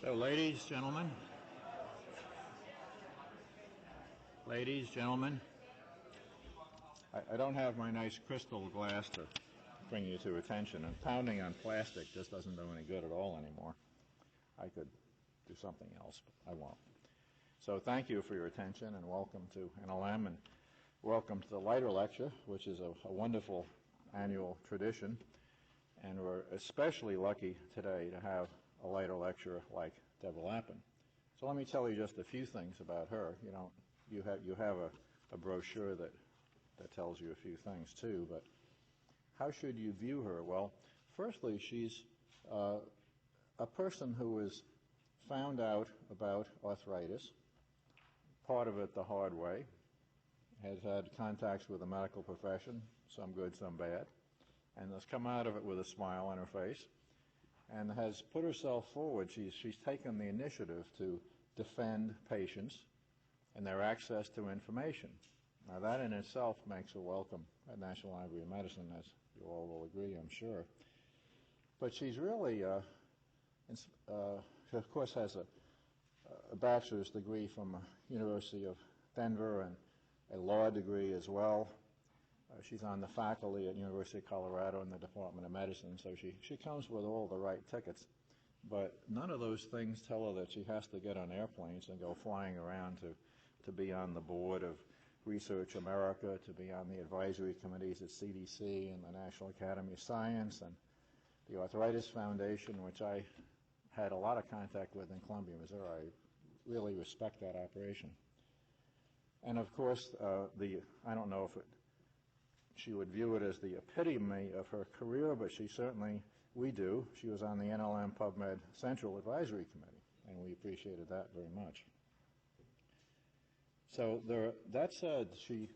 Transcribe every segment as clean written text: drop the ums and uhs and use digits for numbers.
So, ladies, gentlemen, I don't have my nice crystal glass to bring you to attention, and pounding on plastic just doesn't do any good at all anymore. I could do something else, but I won't. So thank you for your attention, and welcome to NLM, and welcome to the Leiter Lecture, which is a wonderful annual tradition, and we're especially lucky today to have a Leiter Lecturer like Debra Lappin. So let me tell you just a few things about her. You have a brochure that tells you a few things too, but how should you view her? Well, firstly, she's a person who has found out about arthritis, part of it the hard way, has had contacts with the medical profession, some good, some bad, and has come out of it with a smile on her face, and has put herself forward. She's taken the initiative to defend patients and their access to information. Now that in itself makes her welcome at National Library of Medicine, as you all will agree, I'm sure. But she's really, of course, has a bachelor's degree from University of Denver and a law degree as well. She's on the faculty at University of Colorado in the Department of Medicine, so she comes with all the right tickets. But none of those things tell her that she has to get on airplanes and go flying around to be on the board of Research America, to be on the advisory committees at CDC and the National Academy of Science and the Arthritis Foundation, which I had a lot of contact with in Columbia, Missouri. I really respect that operation. And of course, I don't know if she would view it as the epitome of her career, but we do. She was on the NLM PubMed Central Advisory Committee, and we appreciated that very much. So that said, she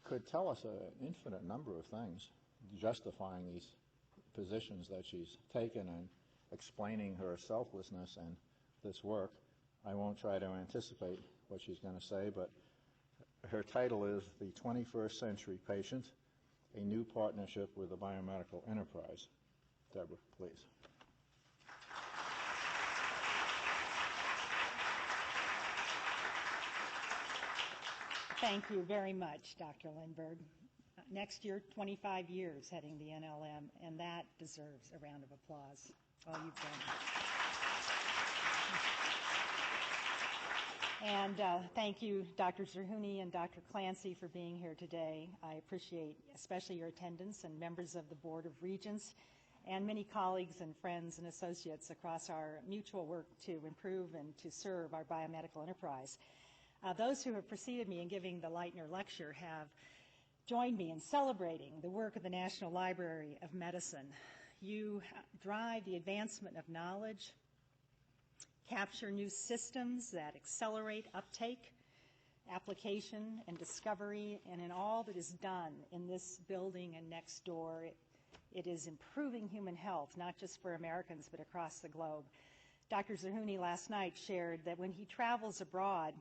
could tell us an infinite number of things justifying these positions that she's taken and explaining her selflessness and this work. I won't try to anticipate what she's going to say, but her title is The 21st Century Patient, a New Partnership with the Biomedical Enterprise. Debra, please. Thank you very much, Dr. Lindberg. Next year, 25 years heading the NLM, and that deserves a round of applause. All you've done. And thank you, Dr. Zerhouni and Dr. Clancy, for being here today. I appreciate especially your attendance, and members of the Board of Regents, and many colleagues and friends and associates across our mutual work to improve and to serve our biomedical enterprise. Those who have preceded me in giving the Leiter Lecture have joined me in celebrating the work of the National Library of Medicine. You drive the advancement of knowledge, capture new systems that accelerate uptake, application, and discovery, and in all that is done in this building and next door, it is improving human health, not just for Americans, but across the globe. Dr. Zerhouni last night shared that when he travels abroad,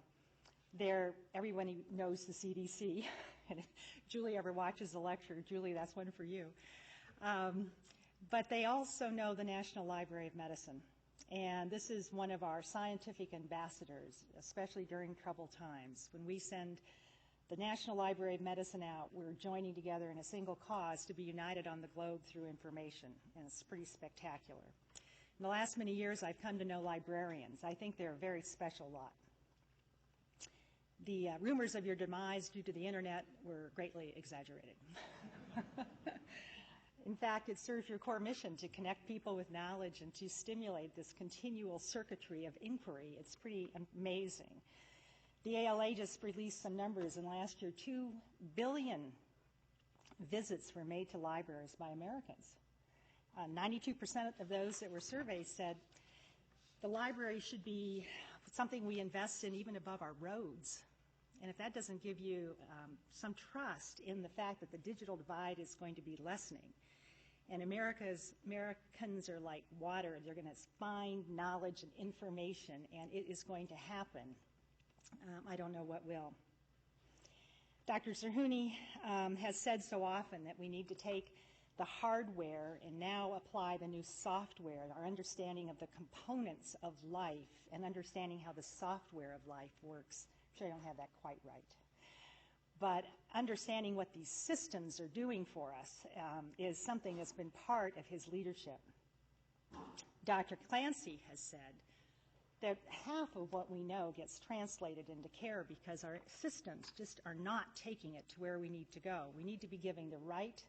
everyone knows the CDC. And if Julie ever watches the lecture, Julie, that's one for you. But they also know the National Library of Medicine. And this is one of our scientific ambassadors, especially during troubled times. When we send the National Library of Medicine out, we're joining together in a single cause to be united on the globe through information. And it's pretty spectacular. In the last many years, I've come to know librarians. I think they're a very special lot. The rumors of your demise due to the internet were greatly exaggerated. In fact, it serves your core mission to connect people with knowledge and to stimulate this continual circuitry of inquiry. It's pretty amazing. The ALA just released some numbers, and last year 2 billion visits were made to libraries by Americans. 92% of those that were surveyed said the library should be something we invest in even above our roads. And if that doesn't give you some trust in the fact that the digital divide is going to be lessening, and Americans are like water, they're going to find knowledge and information, and it is going to happen, I don't know what will. Dr. Zerhouni has said so often that we need to take the hardware and now apply the new software, our understanding of the components of life and understanding how the software of life works. I'm sure I don't have that quite right. But understanding what these systems are doing for us is something that's been part of his leadership. Dr. Clancy has said that half of what we know gets translated into care because our systems just are not taking it to where we need to go. We need to be giving the right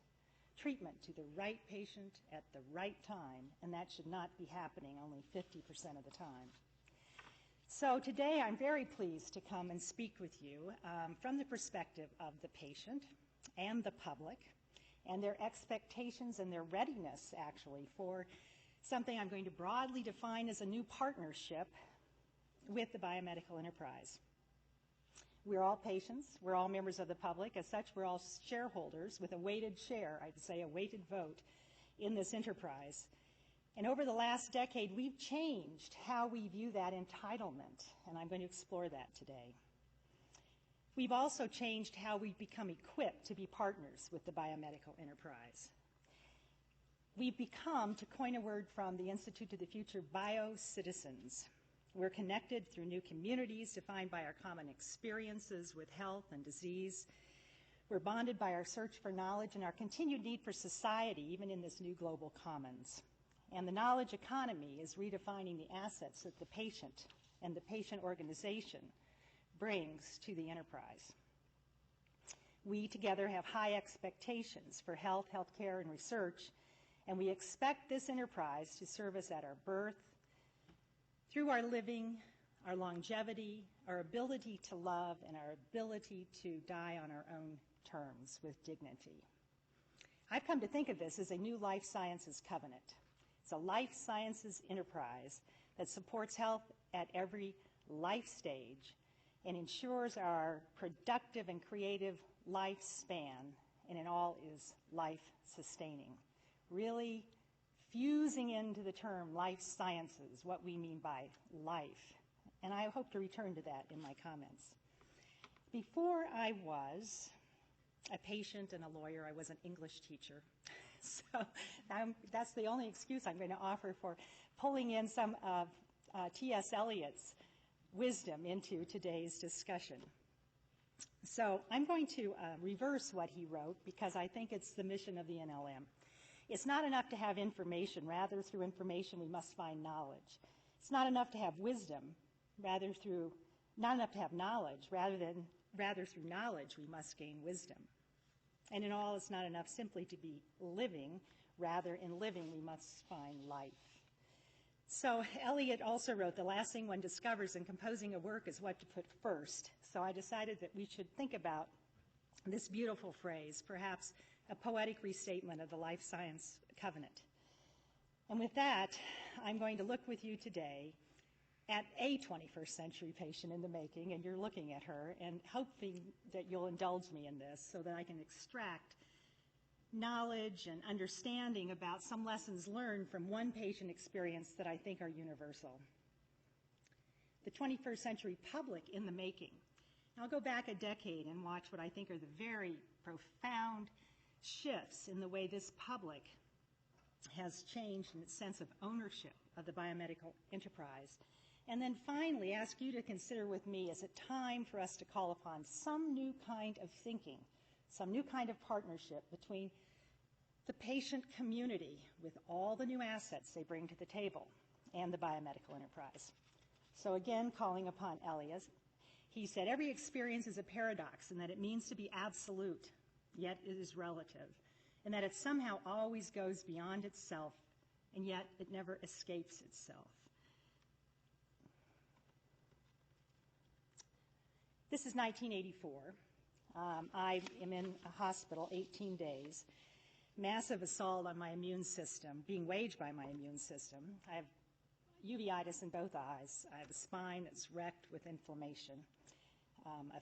treatment to the right patient at the right time, and that should not be happening only 50% of the time. So today I'm very pleased to come and speak with you from the perspective of the patient and the public and their expectations and their readiness, actually, for something I'm going to broadly define as a new partnership with the Biomedical Enterprise. We're all patients, we're all members of the public. As such, we're all shareholders with a weighted share, I'd say a weighted vote, in this enterprise. And over the last decade, we've changed how we view that entitlement, and I'm going to explore that today. We've also changed how we become equipped to be partners with the Biomedical Enterprise. We've become, to coin a word from the Institute of the Future, bio-citizens. We're connected through new communities defined by our common experiences with health and disease. We're bonded by our search for knowledge and our continued need for society, even in this new global commons. And the knowledge economy is redefining the assets that the patient and the patient organization brings to the enterprise. We together have high expectations for health, healthcare, and research, and we expect this enterprise to serve us at our birth, through our living, our longevity, our ability to love, and our ability to die on our own terms with dignity. I've come to think of this as a new life sciences covenant. It's a life sciences enterprise that supports health at every life stage and ensures our productive and creative lifespan, and in all is life-sustaining. Really fusing into the term life sciences what we mean by life. And I hope to return to that in my comments. Before I was a patient and a lawyer, I was an English teacher. So that's the only excuse I'm going to offer for pulling in some of T.S. Eliot's wisdom into today's discussion. So I'm going to reverse what he wrote because I think it's the mission of the NLM. It's not enough to have information. Rather, through information, we must find knowledge. It's not enough to have wisdom. Not enough to have knowledge. Rather, through knowledge, we must gain wisdom. And in all, it's not enough simply to be living. Rather, in living, we must find life. So Eliot also wrote, the last thing one discovers in composing a work is what to put first. So I decided that we should think about this beautiful phrase, perhaps a poetic restatement of the life science covenant. And with that, I'm going to look with you today at a 21st century patient in the making, and you're looking at her, and hoping that you'll indulge me in this so that I can extract knowledge and understanding about some lessons learned from one patient experience that I think are universal. The 21st century public in the making. I'll go back a decade and watch what I think are the very profound shifts in the way this public has changed in its sense of ownership of the biomedical enterprise. And then finally, ask you to consider with me, is it time for us to call upon some new kind of thinking, some new kind of partnership between the patient community with all the new assets they bring to the table and the biomedical enterprise. So again, calling upon Eliot, he said, every experience is a paradox in that it means to be absolute, yet it is relative, and that it somehow always goes beyond itself, and yet it never escapes itself. This is 1984. I am in a hospital 18 days. Massive assault on my immune system, being waged by my immune system. I have uveitis in both eyes. I have a spine that's wrecked with inflammation. An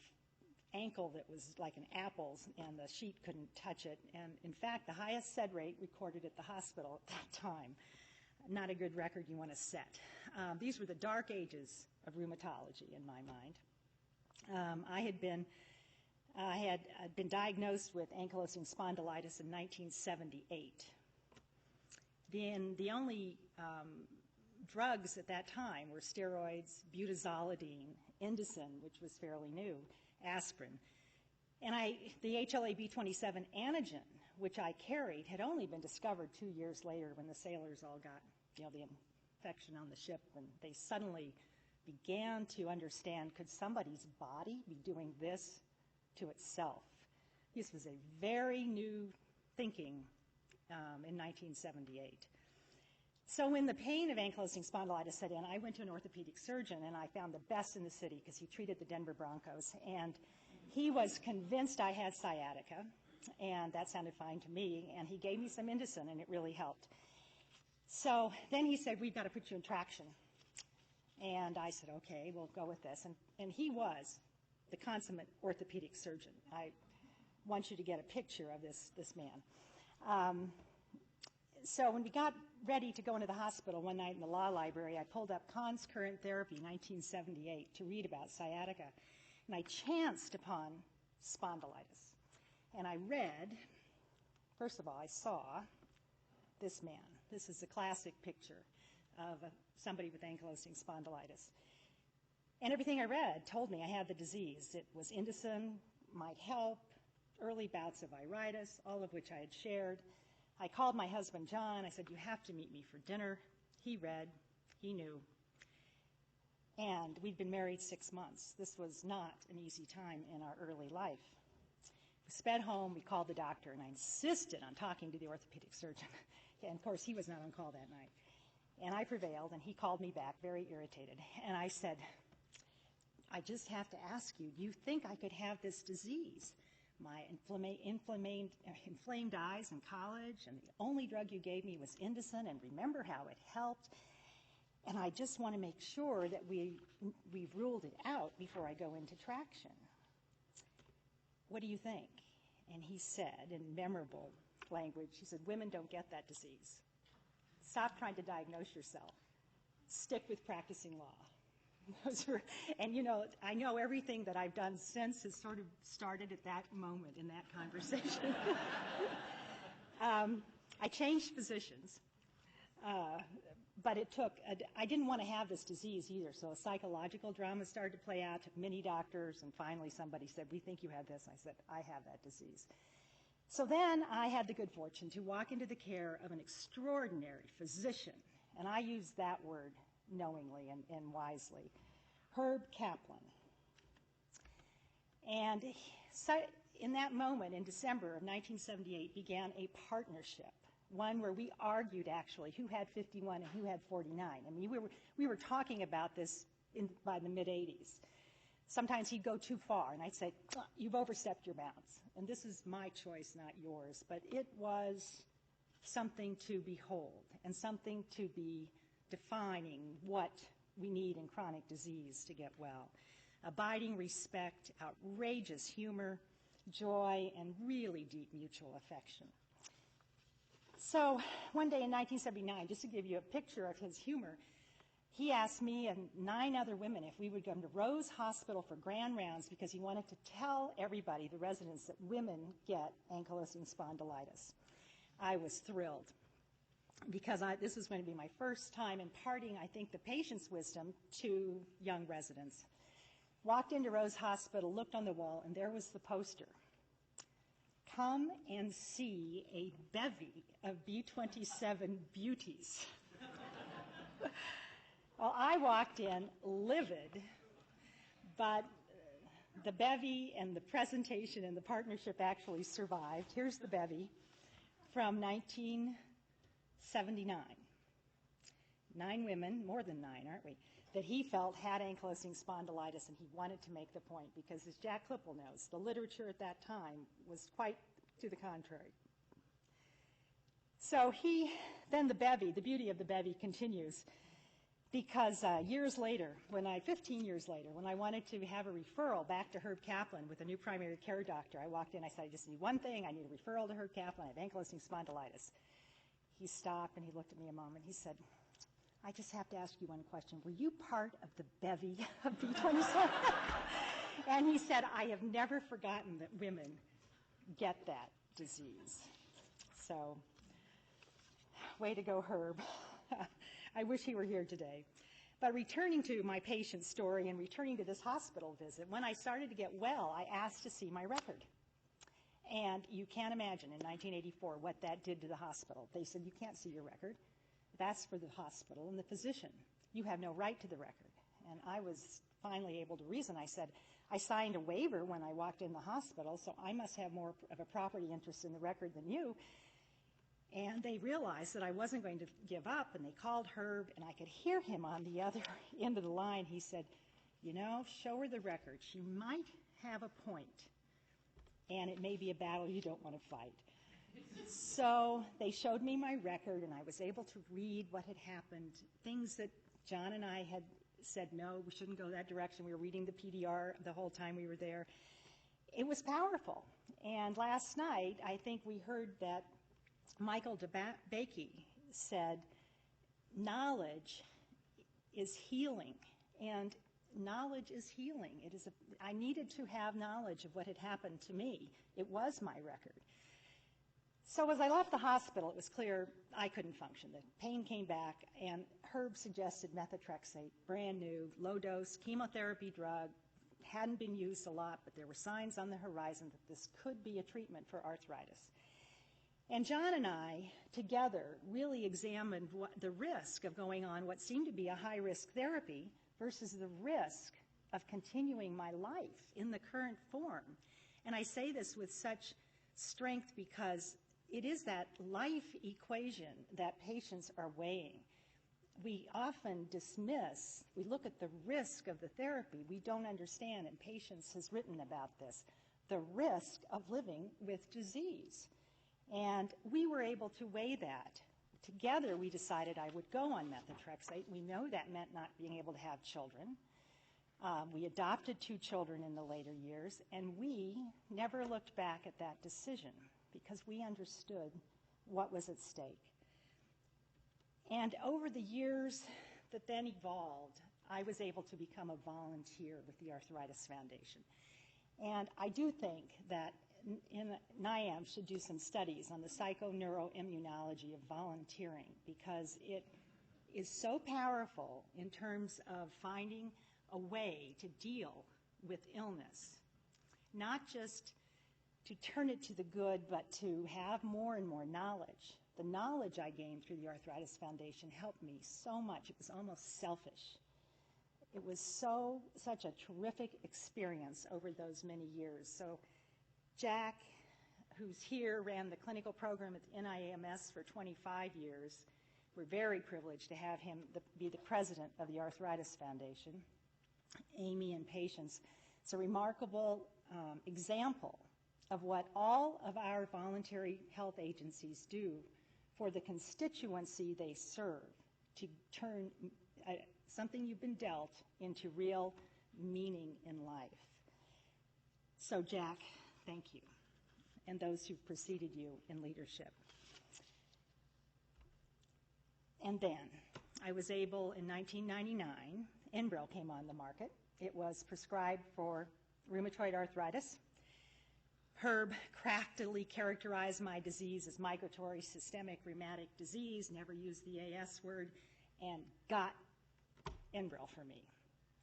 ankle that was like an apple's, and the sheet couldn't touch it. And in fact, the highest SED rate recorded at the hospital at that time. Not a good record you want to set. These were the dark ages of rheumatology in my mind. I had been I had been diagnosed with ankylosing spondylitis in 1978. The only drugs at that time were steroids, butazolidine, Indocin, which was fairly new, aspirin. And the HLA-B27 antigen, which I carried, had only been discovered 2 years later when the sailors all got, the infection on the ship, and they suddenly began to understand, could somebody's body be doing this to itself? This was a very new thinking in 1978. So when the pain of ankylosing spondylitis set in, I went to an orthopedic surgeon, and I found the best in the city because he treated the Denver Broncos. And he was convinced I had sciatica, and that sounded fine to me. And he gave me some Indocin, and it really helped. So then he said, we've got to put you in traction. And I said, okay, we'll go with this. And he was the consummate orthopedic surgeon. I want you to get a picture of this man. So when we got ready to go into the hospital one night in the law library, I pulled up Kahn's Current Therapy, 1978, to read about sciatica. And I chanced upon spondylitis. And I read, first of all, I saw this man. This is a classic picture of somebody with ankylosing spondylitis. And everything I read told me I had the disease. It was Indocin, might help, early bouts of iritis, all of which I had shared. I called my husband, John. I said, you have to meet me for dinner. He read. He knew. And we'd been married 6 months. This was not an easy time in our early life. We sped home. We called the doctor, and I insisted on talking to the orthopedic surgeon. And, of course, he was not on call that night. And I prevailed, and he called me back very irritated. And I said, I just have to ask you, do you think I could have this disease? My inflamed eyes in college, and the only drug you gave me was Indocin, and remember how it helped. And I just want to make sure that we've ruled it out before I go into traction. What do you think? And he said, in memorable language, he said, women don't get that disease. Stop trying to diagnose yourself. Stick with practicing law. And, I know everything that I've done since has sort of started at that moment in that conversation. I changed physicians, but I didn't want to have this disease either, so a psychological drama started to play out, took many doctors, and finally somebody said, we think you have this. I said, I have that disease. So then I had the good fortune to walk into the care of an extraordinary physician, and I use that word knowingly and wisely, Herb Kaplan. And so in that moment, in December of 1978, began a partnership, one where we argued actually who had 51 and who had 49. I mean, we were talking about this by the mid-'80s. Sometimes he'd go too far, and I'd say, you've overstepped your bounds. And this is my choice, not yours. But it was something to behold and something to be defining what we need in chronic disease to get well. Abiding respect, outrageous humor, joy, and really deep mutual affection. So one day in 1979, just to give you a picture of his humor, he asked me and 9 other women if we would go to Rose Hospital for grand rounds because he wanted to tell everybody, the residents, that women get ankylosing spondylitis. I was thrilled because this was going to be my first time imparting, I think, the patient's wisdom to young residents. Walked into Rose Hospital, looked on the wall, and there was the poster. Come and see a bevy of B27 beauties. Well, I walked in livid, but the bevy and the presentation and the partnership actually survived. Here's the bevy from 1979. 9 women, more than 9, aren't we, that he felt had ankylosing spondylitis, and he wanted to make the point because, as Jack Klippel knows, the literature at that time was quite to the contrary. So then the bevy, the beauty of the bevy continues. Because years later, 15 years later, when I wanted to have a referral back to Herb Kaplan with a new primary care doctor, I walked in, I said, I just need one thing, I need a referral to Herb Kaplan, I have ankylosing spondylitis. He stopped and he looked at me a moment, he said, I just have to ask you one question. Were you part of the bevy of B27? And he said, I have never forgotten that women get that disease. So, way to go, Herb. I wish he were here today. But returning to my patient's story and returning to this hospital visit, when I started to get well, I asked to see my record. And you can't imagine in 1984 what that did to the hospital. They said, you can't see your record. That's for the hospital and the physician. You have no right to the record. And I was finally able to reason. I said, I signed a waiver when I walked in the hospital, so I must have more of a property interest in the record than you. And they realized that I wasn't going to give up, and they called Herb, and I could hear him on the other end of the line. He said, you know, show her the record. She might have a point, and it may be a battle you don't want to fight. So they showed me my record, and I was able to read what had happened, things that John and I had said, no, we shouldn't go that direction. We were reading the PDR the whole time we were there. It was powerful. And last night, I think we heard that Michael DeBakey said, knowledge is healing, and knowledge is healing. I needed to have knowledge of what had happened to me. It was my record. So as I left the hospital, it was clear I couldn't function. The pain came back, and Herb suggested methotrexate, brand new, low-dose chemotherapy drug. Hadn't been used a lot, but there were signs on the horizon that this could be a treatment for arthritis. And John and I, together, really examined the risk of going on what seemed to be a high-risk therapy versus the risk of continuing my life in the current form. And I say this with such strength because it is that life equation that patients are weighing. We often dismiss, we look at the risk of the therapy. We don't understand, and Patients has written about this, the risk of living with disease. And we were able to weigh that. Together, we decided I would go on methotrexate. We know that meant not being able to have children. We adopted 2 children in the later years, and we never looked back at that decision because we understood what was at stake. And over the years that then evolved, I was able to become a volunteer with the Arthritis Foundation. And I do think that NIAMS should do some studies on the psychoneuroimmunology of volunteering because it is so powerful in terms of finding a way to deal with illness, not just to turn it to the good, but to have more and more knowledge. The knowledge I gained through the Arthritis Foundation helped me so much. It was almost selfish. It was such a terrific experience over those many years. So Jack, who's here, ran the clinical program at the NIAMS for 25 years. We're very privileged to have him be the president of the Arthritis Foundation. Amy and Patience. It's a remarkable example of what all of our voluntary health agencies do for the constituency they serve to turn something you've been dealt into real meaning in life. So Jack, thank you, and those who preceded you in leadership. And then I was able, in 1999, NLM came on the market. It was prescribed for rheumatoid arthritis. Herb craftily characterized my disease as migratory systemic rheumatic disease, never used the AS word, and got NLM for me.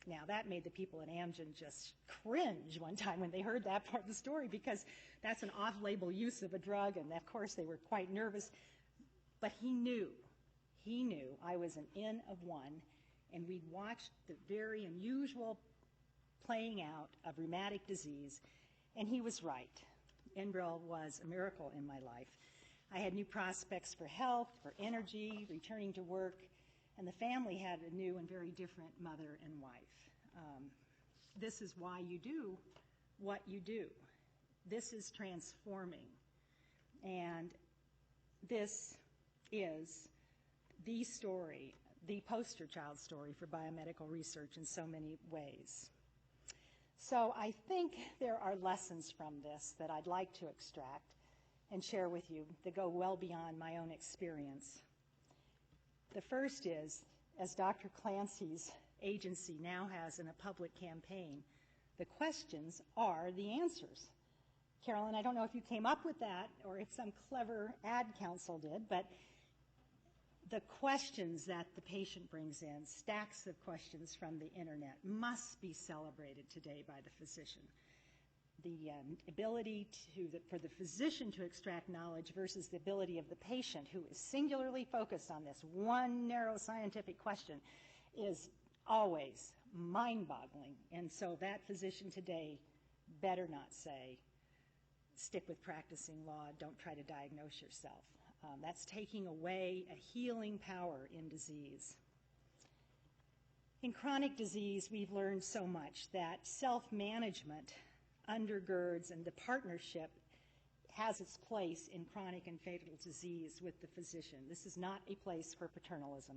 Now, that made the people at Amgen just cringe one time when they heard that part of the story because that's an off-label use of a drug, and of course they were quite nervous. But he knew I was an N of one, and we'd watched the very unusual playing out of rheumatic disease, and he was right. NLM was a miracle in my life. I had new prospects for health, for energy, returning to work, and the family had a new and very different mother and wife. This is why you do what you do. This is transforming. And this is the story, the poster child story for biomedical research in so many ways. So I think there are lessons from this that I'd like to extract and share with you that go well beyond my own experience. The first is, as Dr. Clancy's agency now has in a public campaign, The questions are the answers. Carolyn, I don't know if you came up with that or if some clever ad council did, but the questions that the patient brings in, stacks of questions from the internet, must be celebrated today by the physician. The ability for the physician to extract knowledge versus the ability of the patient, who is singularly focused on this one narrow scientific question, is always mind-boggling. And so that physician today better not say, stick with practicing law, don't try to diagnose yourself. That's taking away a healing power in disease. In chronic disease, we've learned so much that self-management undergirds, and the partnership has its place in chronic and fatal disease with the physician. This is not a place for paternalism.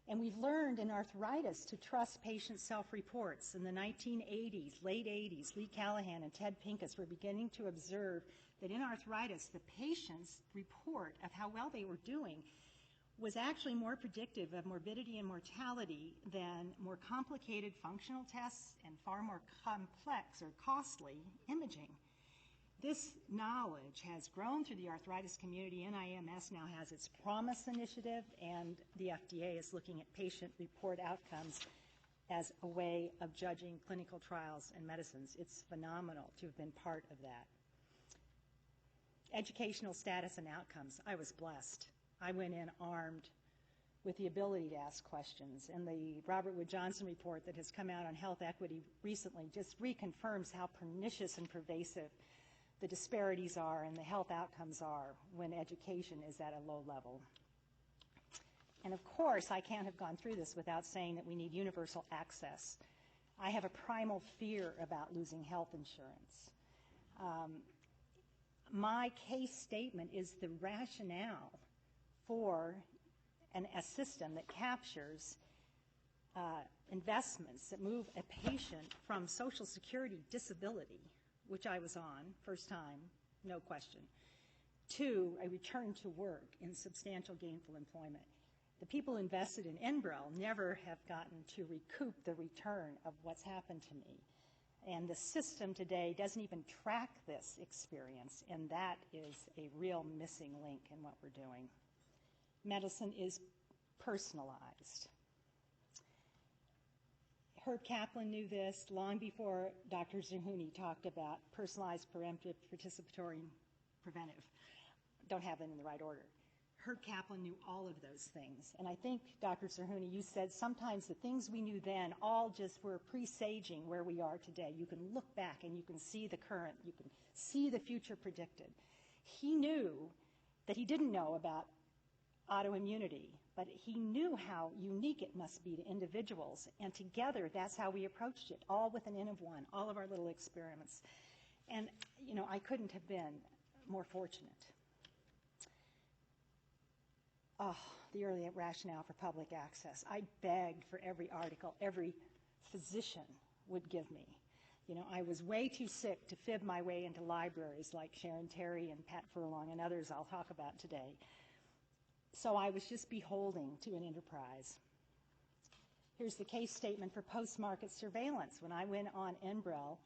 And we've learned in arthritis to trust patient self-reports. In the 1980s, late 80s, Lee Callahan and Ted Pincus were beginning to observe that in arthritis, the patient's report of how well they were doing was actually more predictive of morbidity and mortality than more complicated functional tests and far more complex or costly imaging. This knowledge has grown through the arthritis community. NIAMS now has its PROMISE initiative, and the FDA is looking at patient report outcomes as a way of judging clinical trials and medicines. It's phenomenal to have been part of that. Educational status and outcomes. I was blessed. I went in armed with the ability to ask questions, and the Robert Wood Johnson report that has come out on health equity recently just reconfirms how pernicious and pervasive the disparities are and the health outcomes are when education is at a low level. And of course, I can't have gone through this without saying that we need universal access. I have a primal fear about losing health insurance. My case statement is the rationale for a system that captures investments that move a patient from Social Security disability, which I was on, first time, no question, to a return to work in substantial gainful employment. The people invested in NBREL never have gotten to recoup the return of what's happened to me. And the system today doesn't even track this experience, and that is a real missing link in what we're doing. Medicine is personalized. Herb Kaplan knew this long before Dr. Zerhouni talked about personalized, preemptive, participatory, and preventive. Don't have them in the right order. Herb Kaplan knew all of those things. And I think, Dr. Zerhouni, you said sometimes the things we knew then all just were presaging where we are today. You can look back and you can see the current. You can see the future predicted. He knew that he didn't know about autoimmunity, but he knew how unique it must be to individuals. And together, that's how we approached it, all with an N of one, all of our little experiments. And, you know, I couldn't have been more fortunate. Oh, the early rationale for public access. I begged for every article every physician would give me. You know, I was way too sick to fib my way into libraries like Sharon Terry and Pat Furlong and others I'll talk about today. So I was just beholding to an enterprise. Here's the case statement for post-market surveillance. When I went on NBREL,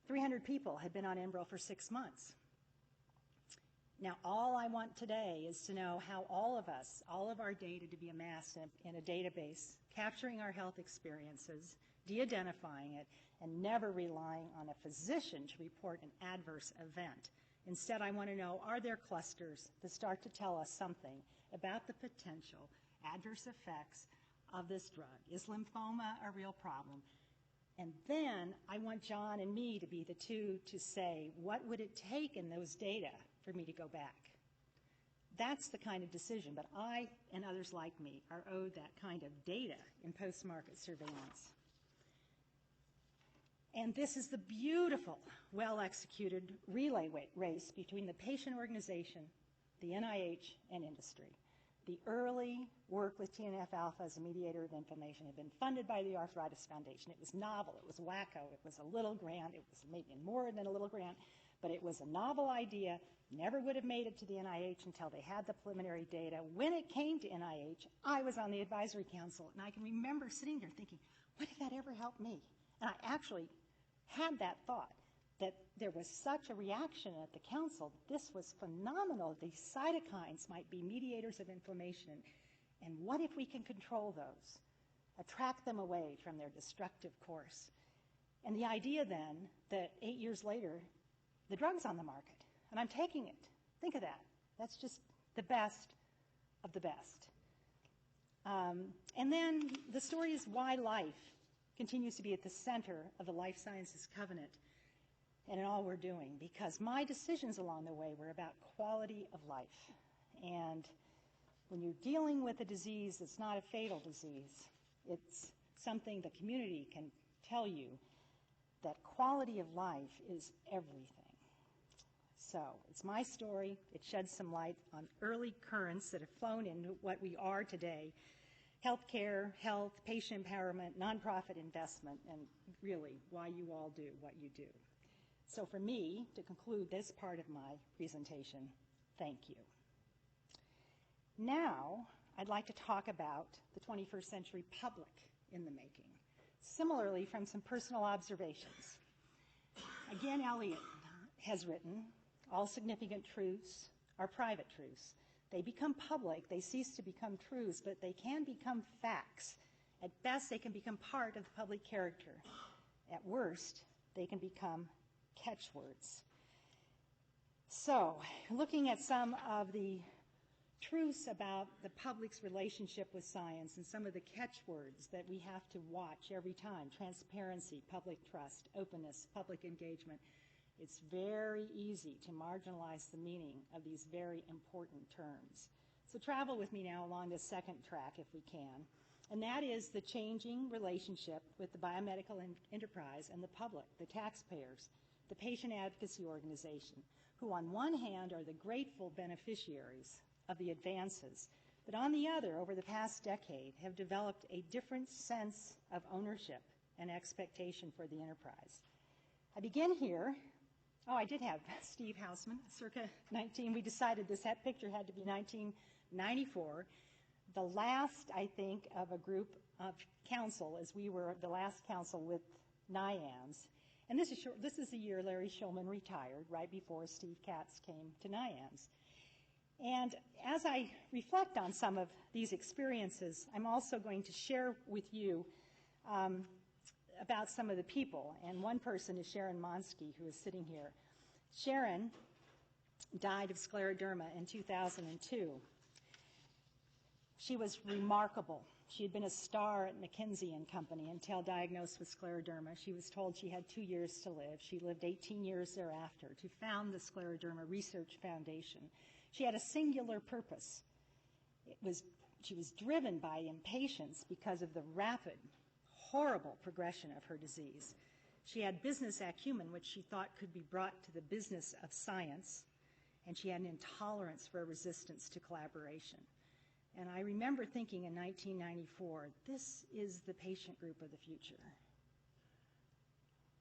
300 people had been on NBREL for 6 months. Now, all I want today is to know how all of us, all of our data to be amassed in a database, capturing our health experiences, de-identifying it, and never relying on a physician to report an adverse event. Instead, I want to know, are there clusters that start to tell us something about the potential adverse effects of this drug? Is lymphoma a real problem? And then I want John and me to be the two to say, what would it take in those data for me to go back? That's the kind of decision, but I and others like me are owed that kind of data in post-market surveillance. And this is the beautiful, well-executed relay race between the patient organization, the NIH, and industry. The early work with TNF-alpha as a mediator of inflammation had been funded by the Arthritis Foundation. It was novel, it was wacko, it was a little grant, it was maybe more than a little grant, but it was a novel idea, never would have made it to the NIH until they had the preliminary data. When it came to NIH, I was on the advisory council, and I can remember sitting there thinking, what if that ever helped me? And I actually had that thought, that there was such a reaction at the council. This was phenomenal. These cytokines might be mediators of inflammation. And what if we can control those, attract them away from their destructive course? And the idea then that 8 years later, the drug's on the market, and I'm taking it. Think of that. That's just the best of the best. And then the story is why life continues to be at the center of the Life Sciences Covenant and in all we're doing, because my decisions along the way were about quality of life. And when you're dealing with a disease that's not a fatal disease, it's something the community can tell you that quality of life is everything. So it's my story. It sheds some light on early currents that have flown into what we are today: healthcare, health, patient empowerment, nonprofit investment, and really why you all do what you do. So for me, to conclude this part of my presentation, thank you. Now, I'd like to talk about the 21st century public in the making, similarly from some personal observations. Again, Eliot has written, all significant truths are private truths. They become public, they cease to become truths, but they can become facts. At best, they can become part of the public character. At worst, they can become catchwords. So, looking at some of the truths about the public's relationship with science and some of the catchwords that we have to watch every time: transparency, public trust, openness, public engagement. It's very easy to marginalize the meaning of these very important terms. So travel with me now along this second track if we can, and that is the changing relationship with the Biomedical Enterprise and the public, the taxpayers, the patient advocacy organization, who on one hand are the grateful beneficiaries of the advances, but on the other, over the past decade, have developed a different sense of ownership and expectation for the enterprise. I begin here. Oh, I did have Steve Hausman, circa 19. We decided this picture had to be 1994. The last, I think, of a group of council, as we were the last council with NIAMS. And this is the year Larry Shulman retired, right before Steve Katz came to NIAMS. And as I reflect on some of these experiences, I'm also going to share with you about some of the people. And one person is Sharon Monsky, who is sitting here. Sharon died of scleroderma in 2002. She was remarkable. She had been a star at McKinsey & Company until diagnosed with scleroderma. She was told she had 2 years to live. She lived 18 years thereafter to found the Scleroderma Research Foundation. She had a singular purpose. She was driven by impatience because of the rapid, horrible progression of her disease. She had business acumen, which she thought could be brought to the business of science, and she had an intolerance for resistance to collaboration. And I remember thinking in 1994, this is the patient group of the future.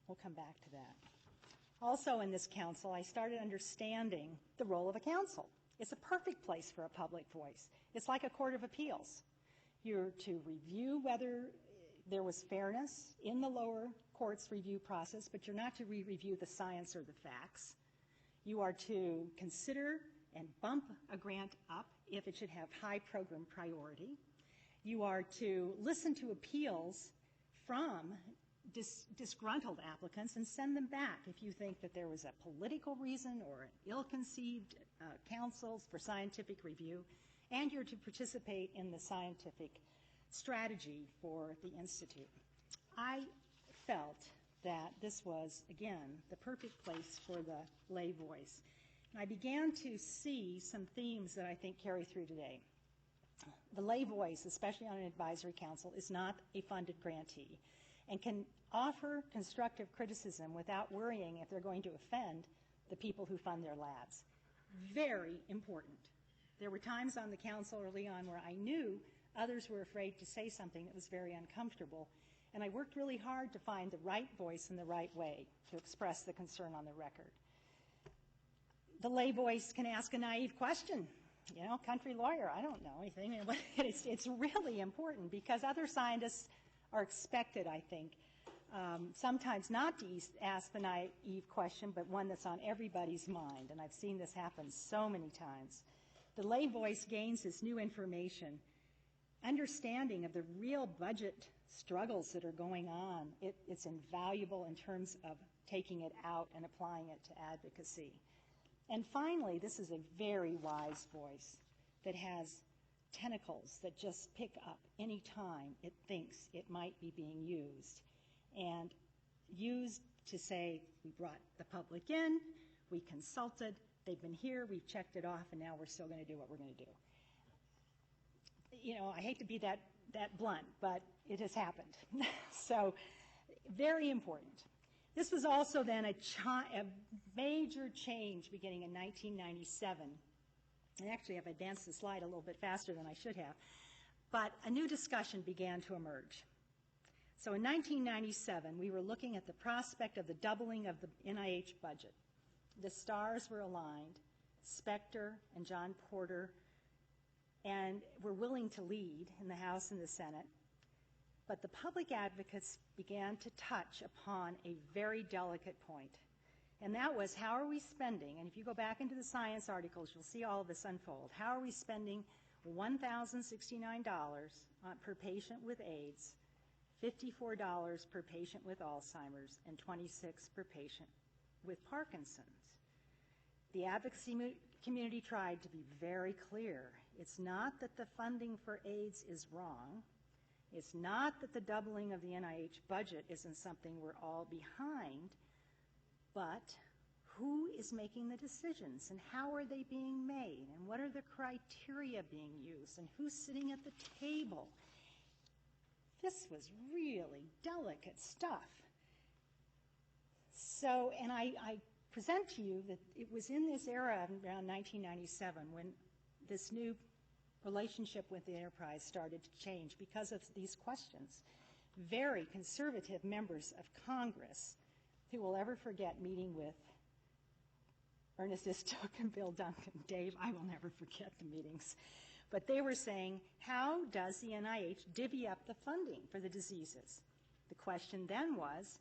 We'll come back to that. Also in this council, I started understanding the role of a council. It's a perfect place for a public voice. It's like a court of appeals. You're to review whether there was fairness in the lower court's review process, but you're not to re-review the science or the facts. You are to consider and bump a grant up if it should have high program priority. You are to listen to appeals from disgruntled applicants and send them back if you think that there was a political reason or an ill-conceived counsels for scientific review, and you're to participate in the scientific strategy for the Institute. I felt that this was, again, the perfect place for the lay voice. And I began to see some themes that I think carry through today. The lay voice, especially on an advisory council, is not a funded grantee and can offer constructive criticism without worrying if they're going to offend the people who fund their labs. Very important. There were times on the council early on where I knew others were afraid to say something that was very uncomfortable, and I worked really hard to find the right voice in the right way to express the concern on the record. The lay voice can ask a naive question. You know, country lawyer, I don't know anything. It's really important because other scientists are expected, I think, sometimes not to ask the naive question, but one that's on everybody's mind, and I've seen this happen so many times. The lay voice gains this new information, understanding of the real budget struggles that are going on. It's invaluable in terms of taking it out and applying it to advocacy. And finally, this is a very wise voice that has tentacles that just pick up any time it thinks it might be being used, and used to say, we brought the public in, we consulted, they've been here, we've checked it off, and now we're still going to do what we're going to do. You know, I hate to be that blunt, but it has happened. So, very important. This was also then a major change beginning in 1997. And actually, I've advanced the slide a little bit faster than I should have. But a new discussion began to emerge. So in 1997, we were looking at the prospect of the doubling of the NIH budget. The stars were aligned. Specter and John Porter and were willing to lead in the House and the Senate. But the public advocates began to touch upon a very delicate point. And that was, how are we spending? And if you go back into the science articles, you'll see all of this unfold. How are we spending $1,069 per patient with AIDS, $54 per patient with Alzheimer's, and $26 per patient with Parkinson's? The advocacy community tried to be very clear. It's not that the funding for AIDS is wrong. It's not that the doubling of the NIH budget isn't something we're all behind, but who is making the decisions, and how are they being made, and what are the criteria being used, and who's sitting at the table? This was really delicate stuff. So, and I present to you that it was in this era around 1997 when this new relationship with the enterprise started to change because of these questions. Very conservative members of Congress, who will ever forget meeting with Ernest Istook and Bill Duncan. Dave, I will never forget the meetings. But they were saying, how does the NIH divvy up the funding for the diseases? The question then was,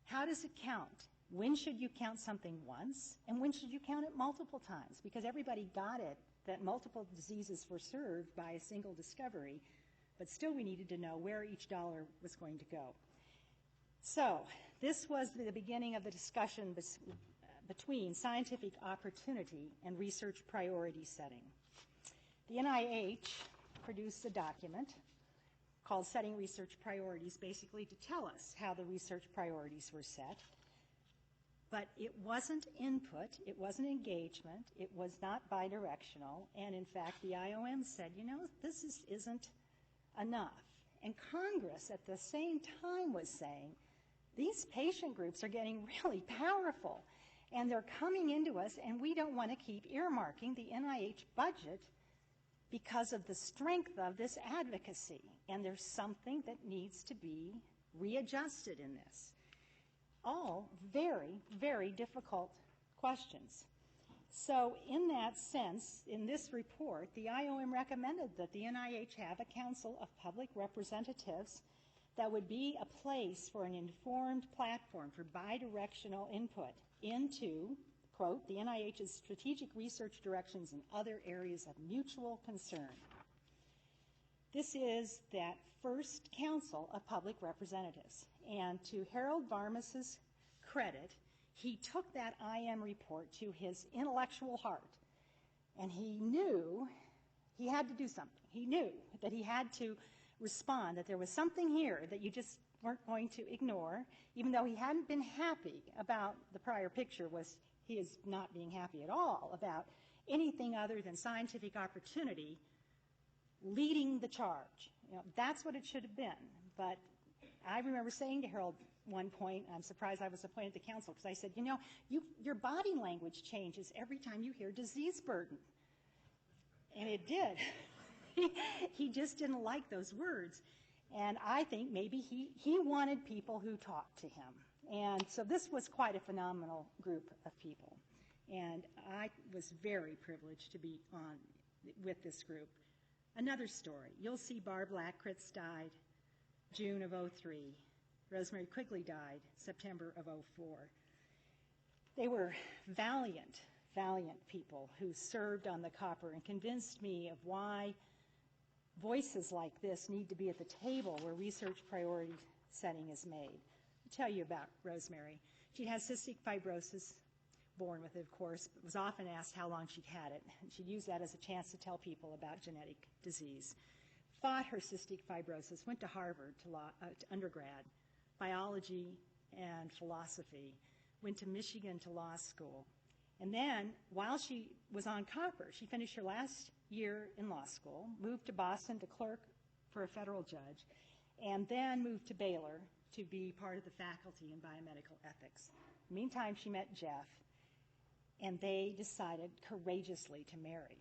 how does it count? When should you count something once, and when should you count it multiple times? Because everybody got it that multiple diseases were served by a single discovery, but still we needed to know where each dollar was going to go. So this was the beginning of the discussion between scientific opportunity and research priority setting. The NIH produced a document called Setting Research Priorities, basically to tell us how the research priorities were set. But it wasn't input, it wasn't engagement, it was not bidirectional, and in fact the IOM said, you know, this isn't enough. And Congress at the same time was saying, these patient groups are getting really powerful, and they're coming into us, and we don't want to keep earmarking the NIH budget because of the strength of this advocacy, and there's something that needs to be readjusted in this. All very, very difficult questions. So in that sense, in this report, the IOM recommended that the NIH have a council of public representatives that would be a place for an informed platform for bidirectional input into, quote, the NIH's strategic research directions in other areas of mutual concern. This is that first council of public representatives. And to Harold Varmus's credit, he took that IM report to his intellectual heart. And he knew he had to do something. He knew that he had to respond, that there was something here that you just weren't going to ignore, even though he hadn't been happy about the prior picture. He is not being happy at all about anything other than scientific opportunity leading the charge. You know, that's what it should have been. But I remember saying to Harold one point, I'm surprised I was appointed to council, because I said, you know, your body language changes every time you hear disease burden. And it did. He just didn't like those words. And I think maybe he wanted people who talked to him. And so this was quite a phenomenal group of people. And I was very privileged to be on with this group. Another story. You'll see Barb Lackritz died June of '03. Rosemary Quigley died September of '04. They were valiant, valiant people who served on the copper and convinced me of why voices like this need to be at the table where research priority setting is made. I'll tell you about Rosemary. She had cystic fibrosis, born with it, of course, but was often asked how long she'd had it. And she'd use that as a chance to tell people about genetic disease. Fought her cystic fibrosis, went to Harvard to undergrad, biology and philosophy, went to Michigan to law school. And then, while she was on copper, she finished her last year in law school, moved to Boston to clerk for a federal judge, and then moved to Baylor to be part of the faculty in biomedical ethics. Meantime, she met Jeff, and they decided courageously to marry.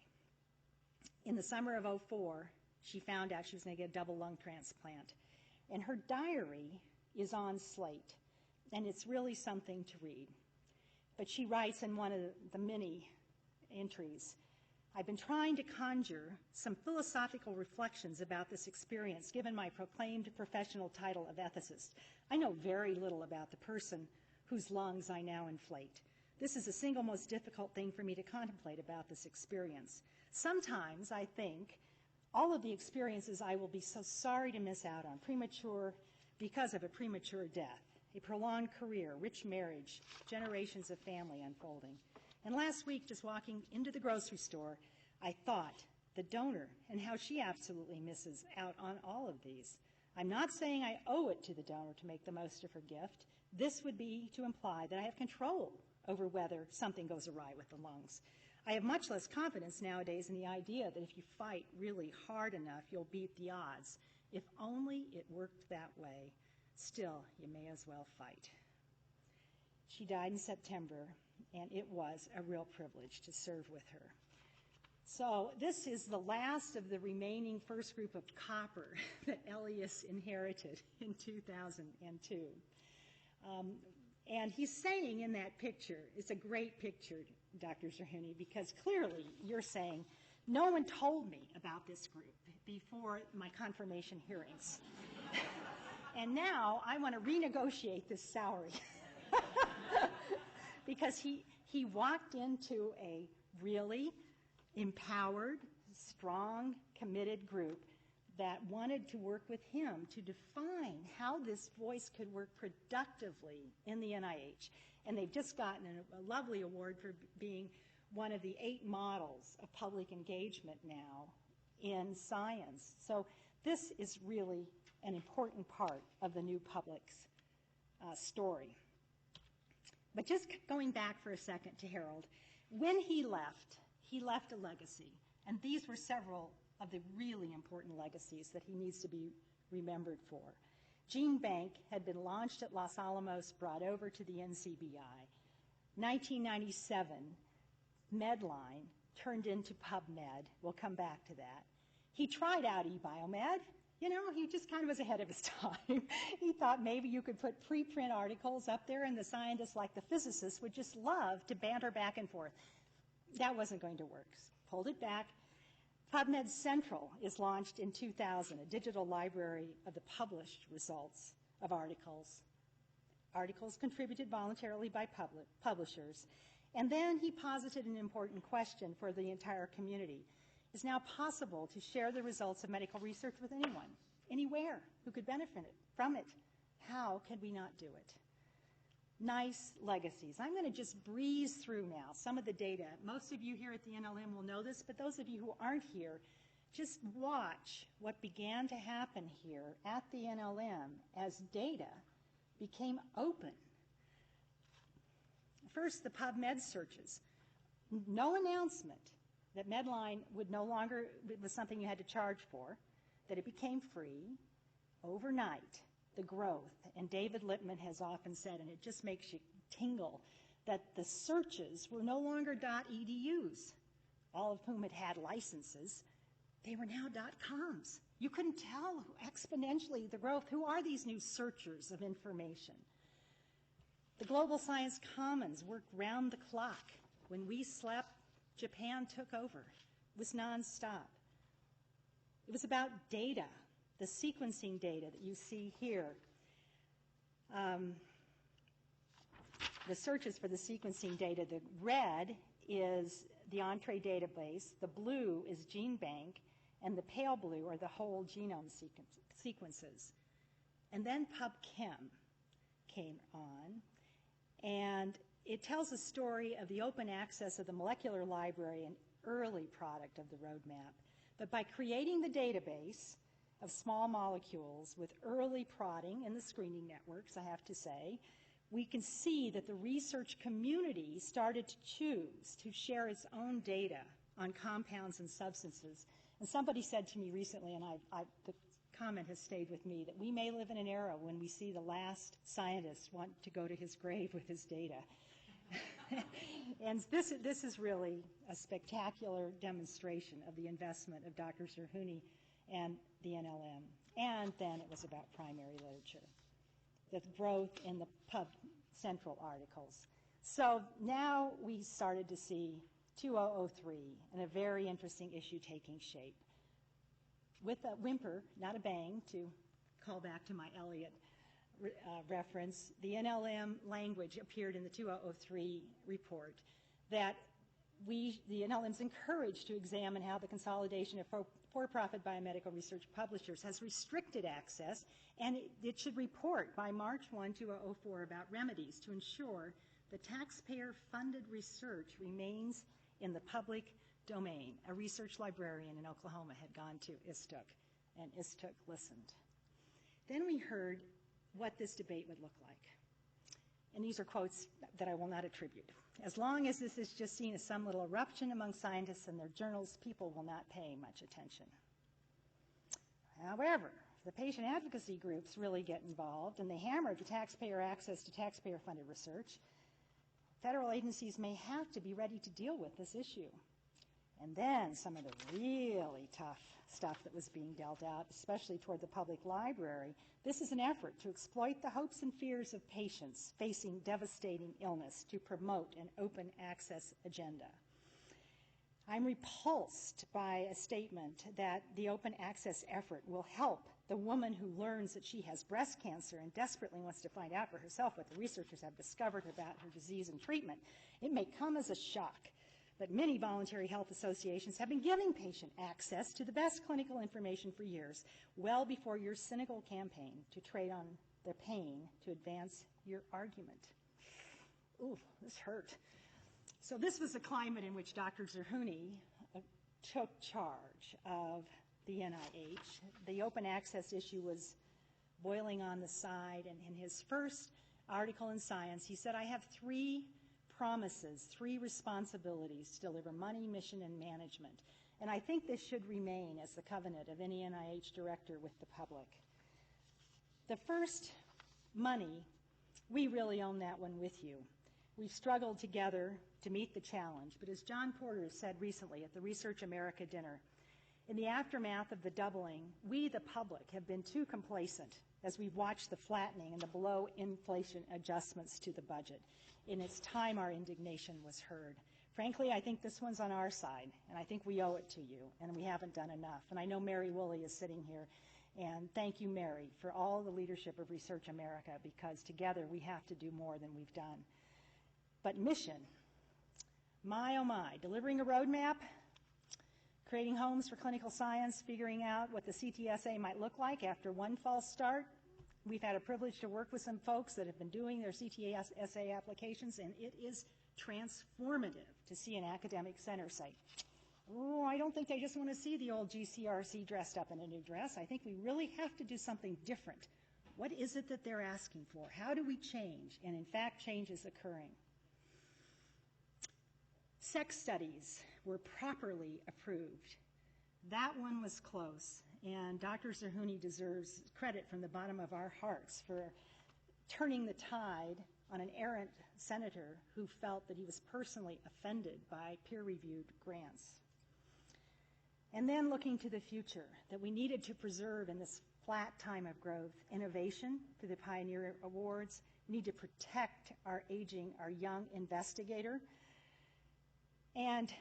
In the summer of '04, she found out she was going to get a double lung transplant. And her diary is on Slate, and it's really something to read. But she writes in one of the many entries, I've been trying to conjure some philosophical reflections about this experience given my proclaimed professional title of ethicist. I know very little about the person whose lungs I now inflate. This is the single most difficult thing for me to contemplate about this experience. Sometimes I think all of the experiences I will be so sorry to miss out on, because of a premature death, a prolonged career, rich marriage, generations of family unfolding. And last week, just walking into the grocery store, I thought the donor and how she absolutely misses out on all of these. I'm not saying I owe it to the donor to make the most of her gift. This would be to imply that I have control over whether something goes awry with the lungs. I have much less confidence nowadays in the idea that if you fight really hard enough, you'll beat the odds. If only it worked that way. Still, you may as well fight. She died in September, and it was a real privilege to serve with her. So this is the last of the remaining first group of copper that Elias inherited in 2002. And he's saying in that picture, it's a great picture, Dr. Zerhouni, because clearly you're saying, no one told me about this group before my confirmation hearings. And now I want to renegotiate this salary. Because he walked into a really empowered, strong, committed group that wanted to work with him to define how this voice could work productively in the NIH. And they've just gotten a lovely award for being one of the 8 models of public engagement now in science. So this is really an important part of the new public's story. But just going back for a second to Harold, when he left a legacy. And these were several of the really important legacies that he needs to be remembered for. Gene Bank had been launched at Los Alamos, brought over to the NCBI. 1997, Medline turned into PubMed. We'll come back to that. He tried out eBiomed. You know, he just kind of was ahead of his time. He thought maybe you could put preprint articles up there and the scientists, like the physicists, would just love to banter back and forth. That wasn't going to work. Pulled it back. PubMed Central is launched in 2000, a digital library of the published results of articles. Articles contributed voluntarily by publishers. And then he posited an important question for the entire community. It's now possible to share the results of medical research with anyone, anywhere, who could benefit from it. How can we not do it? Nice legacies. I'm going to just breeze through now some of the data. Most of you here at the NLM will know this, but those of you who aren't here, just watch what began to happen here at the NLM as data became open. First, the PubMed searches. No announcement that Medline would no longer, it was something you had to charge for, that it became free overnight. The growth, and David Lippman has often said, and it just makes you tingle, that the searches were no longer .edus, all of whom had licenses. They were now .coms. You couldn't tell exponentially the growth. Who are these new searchers of information? The Global Science Commons worked round the clock. When we slept, Japan took over. It was nonstop. It was about data. The sequencing data that you see here. The searches for the sequencing data, the red is the Entree database, the blue is GeneBank, and the pale blue are the whole genome sequences. And then PubChem came on, and it tells a story of the open access of the molecular library, an early product of the roadmap. But by creating the database of small molecules with early prodding in the screening networks, I have to say, we can see that the research community started to choose to share its own data on compounds and substances. And somebody said to me recently, and the comment has stayed with me, that we may live in an era when we see the last scientist want to go to his grave with his data. And this is really a spectacular demonstration of the investment of Dr. Zerhouni and the NLM. And then it was about primary literature, the growth in the Pub Central articles. So now we started to see 2003 and a very interesting issue taking shape. With a whimper, not a bang, to call back to my Eliot reference, the NLM language appeared in the 2003 report that the NLM's encouraged to examine how the consolidation of for-profit biomedical research publishers has restricted access, and it should report by March 1, 2004 about remedies to ensure the taxpayer-funded research remains in the public domain. A research librarian in Oklahoma had gone to ISTUC, and ISTUC listened. Then we heard what this debate would look like. And these are quotes that I will not attribute. As long as this is just seen as some little eruption among scientists and their journals, people will not pay much attention. However, the patient advocacy groups really get involved, and they hammer the taxpayer access to taxpayer-funded research. Federal agencies may have to be ready to deal with this issue. And then some of the really tough stuff that was being dealt out, especially toward the public library. This is an effort to exploit the hopes and fears of patients facing devastating illness to promote an open access agenda. I'm repulsed by a statement that the open access effort will help the woman who learns that she has breast cancer and desperately wants to find out for herself what the researchers have discovered about her disease and treatment. It may come as a shock, but many voluntary health associations have been giving patient access to the best clinical information for years, well before your cynical campaign to trade on their pain to advance your argument. Ooh, this hurt. So this was a climate in which Dr. Zerhouni took charge of the NIH. The open access issue was boiling on the side, and in his first article in Science, he said, I have three promises, three responsibilities to deliver money, mission, and management. And I think this should remain as the covenant of any NIH director with the public. The first, money, we really own that one with you. We've struggled together to meet the challenge, but as John Porter said recently at the Research America dinner, in the aftermath of the doubling, we, the public, have been too complacent as we've watched the flattening and the below-inflation adjustments to the budget. And it's time our indignation was heard. Frankly, I think this one's on our side, and I think we owe it to you, and we haven't done enough. And I know Mary Woolley is sitting here, and thank you, Mary, for all the leadership of Research America, because together we have to do more than we've done. But mission, my oh my, delivering a roadmap, creating homes for clinical science, figuring out what the CTSA might look like after one false start. We've had a privilege to work with some folks that have been doing their CTSA applications, and it is transformative to see an academic center say, oh, I don't think they just want to see the old GCRC dressed up in a new dress. I think we really have to do something different. What is it that they're asking for? How do we change? And in fact, change is occurring. Sex studies were properly approved. That one was close, and Dr. Zerhouni deserves credit from the bottom of our hearts for turning the tide on an errant senator who felt that he was personally offended by peer-reviewed grants. And then looking to the future, that we needed to preserve in this flat time of growth, innovation through the Pioneer Awards, we need to protect our aging, our young investigator, and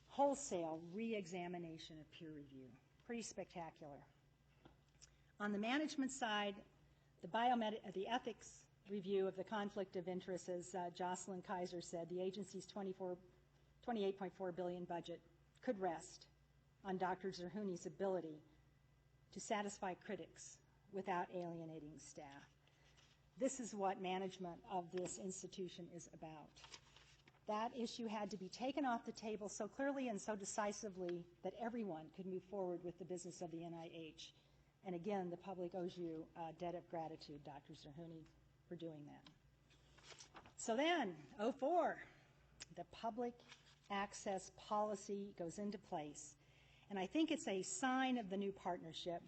wholesale re-examination of peer review. Pretty spectacular. On the management side, the ethics review of the conflict of interest, as Jocelyn Kaiser said, the agency's $28.4 billion budget could rest on Dr. Zerhouni's ability to satisfy critics without alienating staff. This is what management of this institution is about. That issue had to be taken off the table so clearly and so decisively that everyone could move forward with the business of the NIH. And again, the public owes you a debt of gratitude, Dr. Zerhouni, for doing that. So then, 2004, the public access policy goes into place. And I think it's a sign of the new partnership.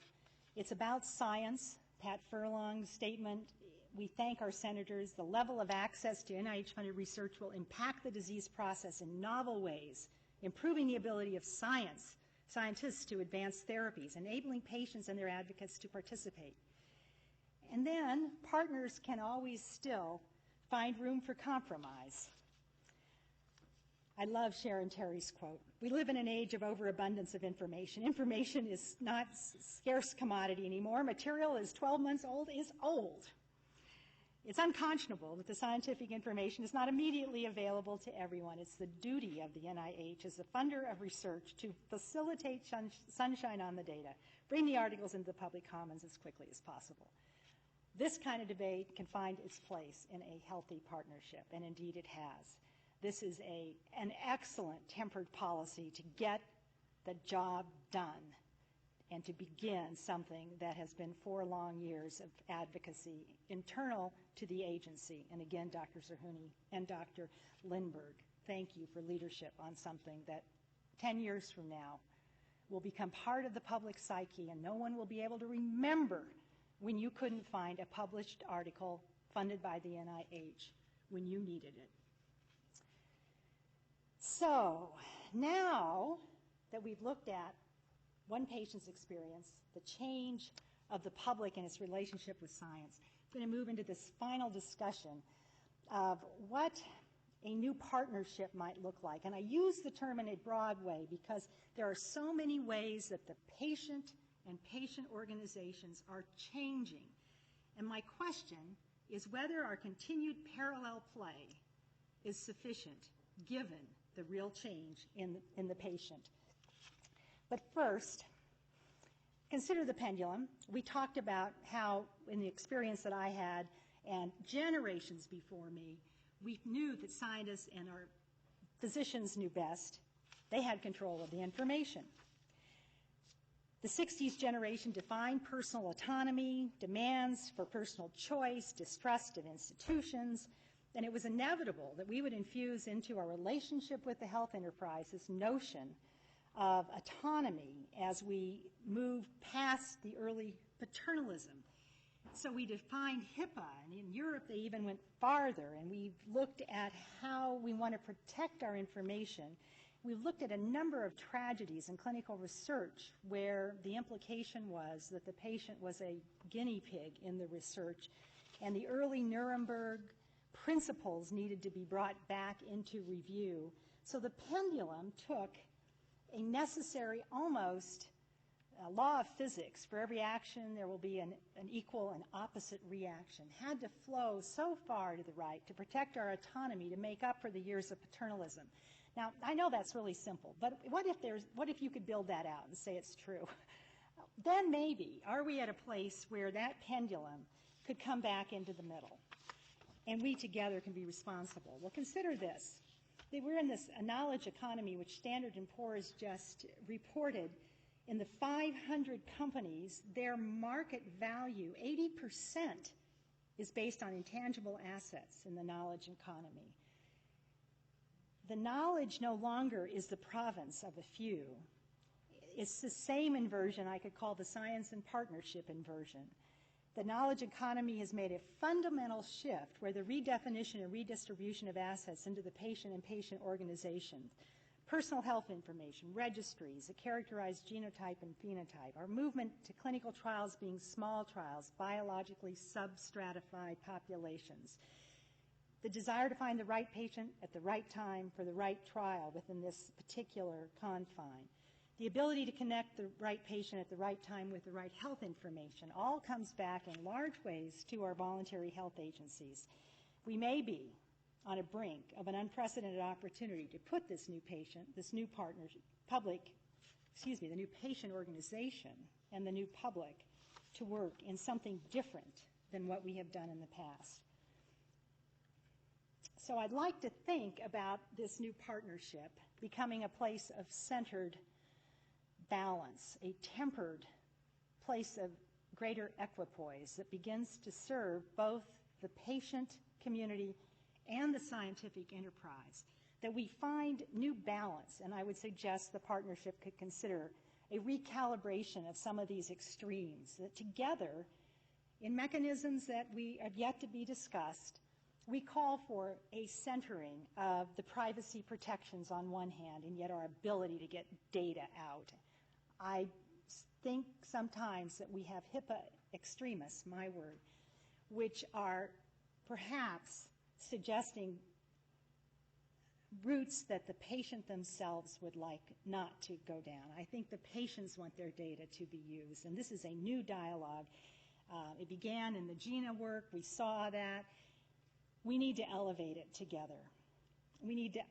It's about science. Pat Furlong's statement, we thank our senators. The level of access to NIH-funded research will impact the disease process in novel ways, improving the ability of scientists to advance therapies, enabling patients and their advocates to participate. And then partners can always still find room for compromise. I love Sharon Terry's quote. We live in an age of overabundance of information. Information is not scarce commodity anymore. Material is 12 months old is old. It's unconscionable that the scientific information is not immediately available to everyone. It's the duty of the NIH as a funder of research to facilitate sunshine on the data, bring the articles into the public commons as quickly as possible. This kind of debate can find its place in a healthy partnership, and indeed it has. This is an excellent tempered policy to get the job done and to begin something that has been 4 long years of advocacy internal to the agency. And again, Dr. Zerhouni and Dr. Lindberg, thank you for leadership on something that 10 years from now will become part of the public psyche, and no one will be able to remember when you couldn't find a published article funded by the NIH when you needed it. So now that we've looked at one patient's experience, the change of the public and its relationship with science, I'm going to move into this final discussion of what a new partnership might look like. And I use the term in a broad way because there are so many ways that the patient and patient organizations are changing. And my question is whether our continued parallel play is sufficient given the real change in the patient. But first, consider the pendulum. We talked about how, in the experience that I had and generations before me, we knew that scientists and our physicians knew best. They had control of the information. The 60s generation defined personal autonomy, demands for personal choice, distrust of institutions, and it was inevitable that we would infuse into our relationship with the health enterprise this notion of autonomy as we moved past the early paternalism. So we defined HIPAA, and in Europe they even went farther, and we looked at how we want to protect our information. We've looked at a number of tragedies in clinical research where the implication was that the patient was a guinea pig in the research, and the early Nuremberg principles needed to be brought back into review. So the pendulum took a necessary, almost law of physics. For every action, there will be an equal and opposite reaction. Had to flow so far to the right to protect our autonomy to make up for the years of paternalism. Now, I know that's really simple, but what if you could build that out and say it's true? Then maybe, are we at a place where that pendulum could come back into the middle, and we together can be responsible? Well, consider this. We're in this knowledge economy, which Standard & Poor's just reported. In the 500 companies, their market value, 80%, is based on intangible assets in the knowledge economy. The knowledge no longer is the province of a few. It's the same inversion I could call the science and partnership inversion. The knowledge economy has made a fundamental shift where the redefinition and redistribution of assets into the patient and patient organizations, personal health information, registries, a characterized genotype and phenotype, our movement to clinical trials being small trials, biologically substratified populations, the desire to find the right patient at the right time for the right trial within this particular confine, The ability to connect the right patient at the right time with the right health information all comes back in large ways to our voluntary health agencies. We may be on a brink of an unprecedented opportunity to put this new patient, this new partnership, the new patient organization and the new public to work in something different than what we have done in the past. So I'd like to think about this new partnership becoming a place of centered balance, a tempered place of greater equipoise that begins to serve both the patient community and the scientific enterprise, that we find new balance, and I would suggest the partnership could consider a recalibration of some of these extremes, that together, in mechanisms that we have yet to be discussed, we call for a centering of the privacy protections on one hand, and yet our ability to get data out. I think sometimes that we have HIPAA extremists, my word, which are perhaps suggesting routes that the patient themselves would like not to go down. I think the patients want their data to be used, and this is a new dialogue. It began in the GINA work. We saw that. We need to elevate it together. We need to,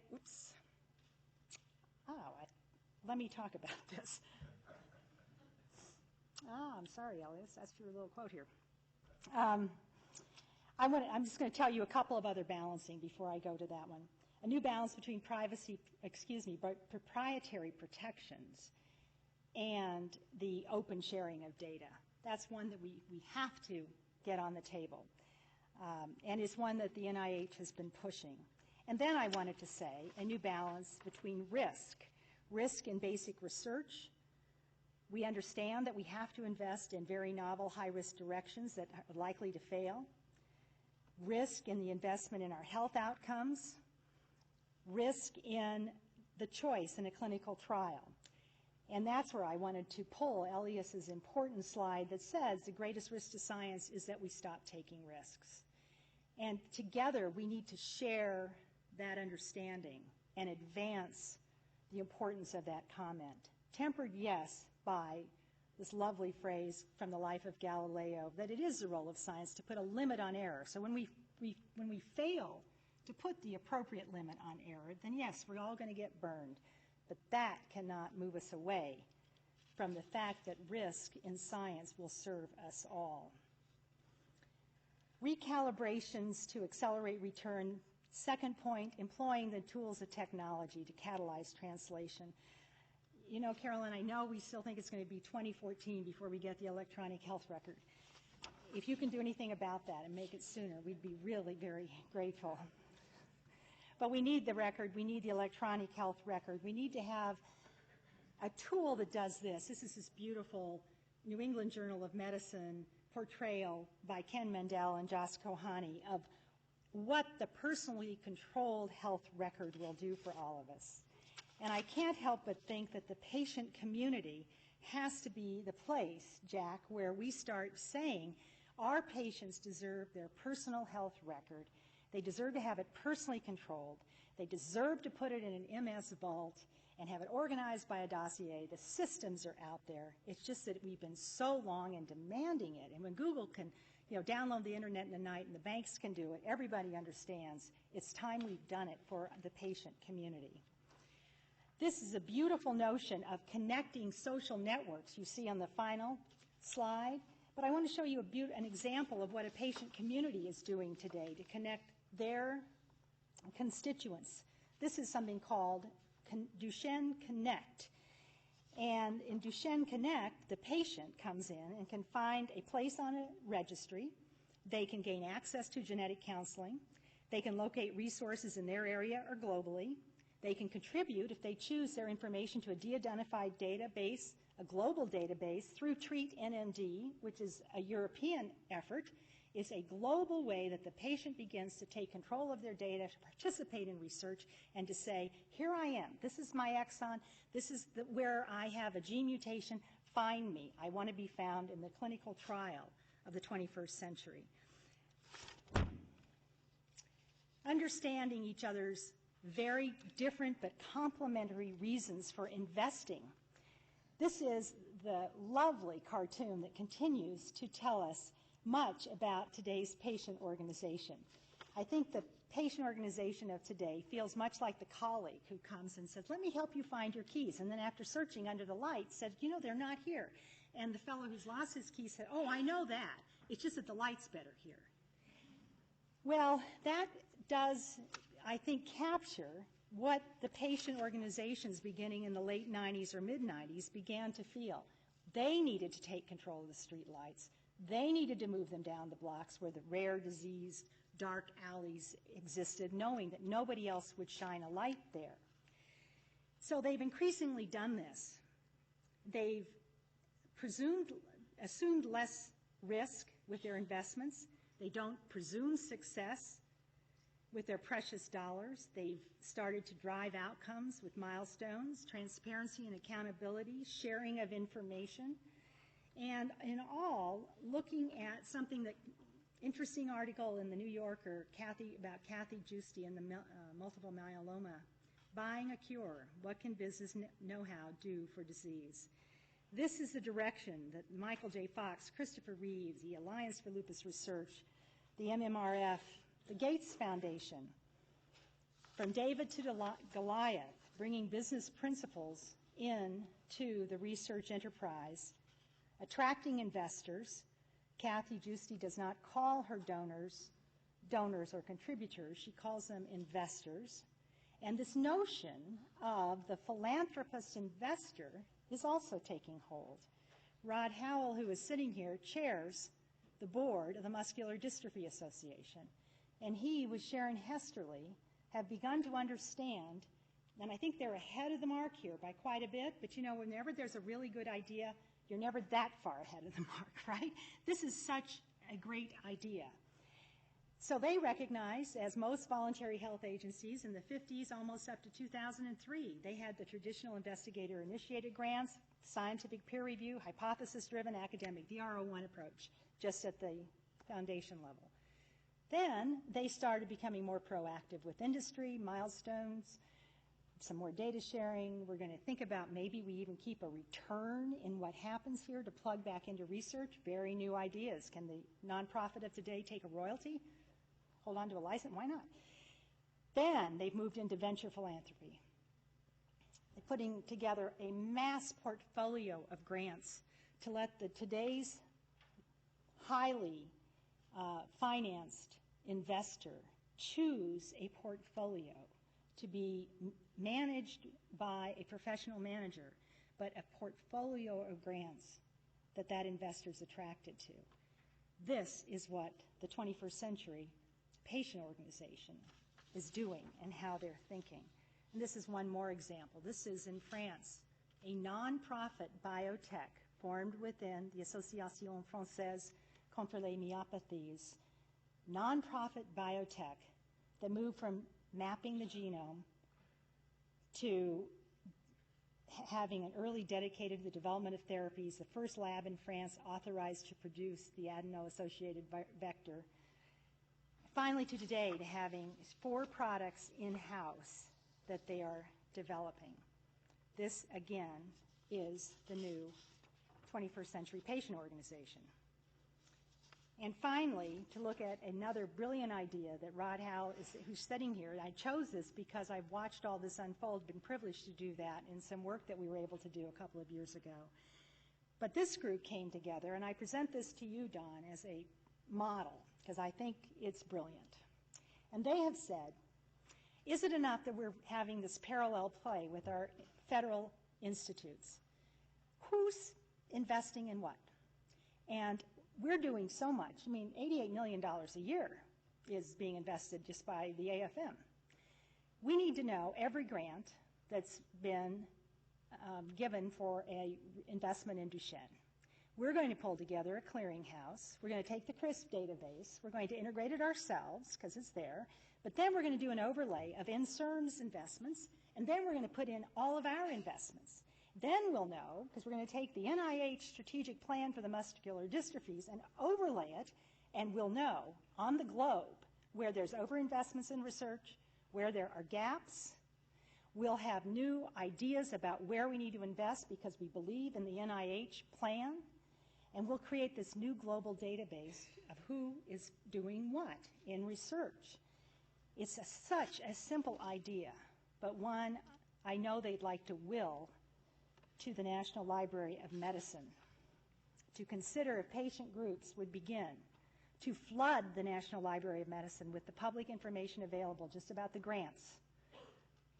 let me talk about this. I'm sorry, Elias, that's your little quote here. I'm just going to tell you a couple of other balancing before I go to that one. A new balance between proprietary protections and the open sharing of data. That's one that we have to get on the table, and is one that the NIH has been pushing. And then I wanted to say a new balance between risk in basic research. We understand that we have to invest in very novel, high-risk directions that are likely to fail. Risk in the investment in our health outcomes. Risk in the choice in a clinical trial. And that's where I wanted to pull Elias's important slide that says the greatest risk to science is that we stop taking risks. And together we need to share that understanding and advance the importance of that comment. Tempered, yes, by this lovely phrase from the life of Galileo, that it is the role of science to put a limit on error. So when we fail to put the appropriate limit on error, then yes, we're all going to get burned. But that cannot move us away from the fact that risk in science will serve us all. Recalibrations to accelerate return. Second point, employing the tools of technology to catalyze translation. You know, Carolyn, I know we still think it's going to be 2014 before we get the electronic health record. If you can do anything about that and make it sooner, we'd be really very grateful. But we need the record. We need the electronic health record. We need to have a tool that does this. This is this beautiful New England Journal of Medicine portrayal by Ken Mendel and Joss Kohani of what the personally controlled health record will do for all of us. And I can't help but think that the patient community has to be the place, Jack, where we start saying our patients deserve their personal health record. They deserve to have it personally controlled. They deserve to put it in an MS vault and have it organized by a dossier. The systems are out there. It's just that we've been so long in demanding it. And when Google can, download the internet in a night and the banks can do it, everybody understands it's time we've done it for the patient community. This is a beautiful notion of connecting social networks you see on the final slide. But I want to show you an example of what a patient community is doing today to connect their constituents. This is something called Duchenne Connect. And in Duchenne Connect, the patient comes in and can find a place on a registry. They can gain access to genetic counseling. They can locate resources in their area or globally. They can contribute, if they choose, their information to a de-identified database, a global database, through Treat NMD, which is a European effort. Is a global way that the patient begins to take control of their data, to participate in research, and to say, here I am. This is my exon. This is where I have a gene mutation. Find me. I want to be found in the clinical trial of the 21st century. Understanding each other's very different but complementary reasons for investing This is the lovely cartoon that continues to tell us much about today's patient organization. I think the patient organization of today feels much like the colleague who comes and says, let me help you find your keys. And then after searching under the lights said, you know, they're not here. And the fellow who's lost his keys said, oh, I know that. It's just that the light's better here. Well, that does, I think, capture what the patient organizations beginning in the late 90s or mid-90s began to feel. They needed to take control of the street lights. They needed to move them down the blocks where the rare disease, dark alleys existed, knowing that nobody else would shine a light there. So they've increasingly done this. They've assumed less risk with their investments. They don't presume success with their precious dollars. They've started to drive outcomes with milestones, transparency and accountability, sharing of information, and in all, looking at something that, interesting article in the New Yorker about Kathy Giusti and the multiple myeloma, buying a cure, what can business know-how do for disease? This is the direction that Michael J. Fox, Christopher Reeves, the Alliance for Lupus Research, the MMRF, the Gates Foundation, from David to Goliath, bringing business principles into the research enterprise, attracting investors. Kathy Giusti does not call her donors or contributors. She calls them investors. And this notion of the philanthropist investor is also taking hold. Rod Howell, who is sitting here, chairs the board of the Muscular Dystrophy Association. And he, with Sharon Hesterly, have begun to understand, and I think they're ahead of the mark here by quite a bit, but you know, whenever there's a really good idea, you're never that far ahead of the mark, right? This is such a great idea. So they recognize, as most voluntary health agencies in the 50s, almost up to 2003, they had the traditional investigator-initiated grants, scientific peer review, hypothesis-driven academic, the R01 approach, just at the foundation level. Then they started becoming more proactive with industry, milestones, some more data sharing. We're going to think about maybe we even keep a return in what happens here to plug back into research. Very new ideas. Can the nonprofit of today take a royalty? Hold on to a license? Why not? Then they've moved into venture philanthropy. They're putting together a mass portfolio of grants to let today's highly financed investor choose a portfolio to be managed by a professional manager, but a portfolio of grants that investor is attracted to. This is what the 21st century patient organization is doing and how they're thinking. And this is one more example. This is in France, a nonprofit biotech formed within the Association Française contre les Myopathies, nonprofit biotech that moved from mapping the genome to having an early dedicated to the development of therapies, the first lab in France authorized to produce the adeno-associated vector. Finally, to today, to having 4 products in-house that they are developing. This, again, is the new 21st century patient organization. And finally, to look at another brilliant idea that Rod Howe, who's sitting here, and I chose this because I've watched all this unfold, been privileged to do that in some work that we were able to do a couple of years ago. But this group came together, and I present this to you, Don, as a model, because I think it's brilliant. And they have said, is it enough that we're having this parallel play with our federal institutes? Who's investing in what? And we're doing so much. I mean, $88 million a year is being invested just by the AFM. We need to know every grant that's been given for an investment in Duchenne. We're going to pull together a clearinghouse. We're going to take the CRISP database. We're going to integrate it ourselves because it's there. But then we're going to do an overlay of INSERM's investments, and then we're going to put in all of our investments. Then we'll know, because we're going to take the NIH strategic plan for the muscular dystrophies and overlay it, and we'll know on the globe where there's overinvestments in research, where there are gaps, We'll have new ideas about where we need to invest because we believe in the NIH plan. And we'll create this new global database of who is doing what in research. It's such a simple idea, but one I know they'd like to will to the National Library of Medicine to consider if patient groups would begin to flood the National Library of Medicine with the public information available just about the grants,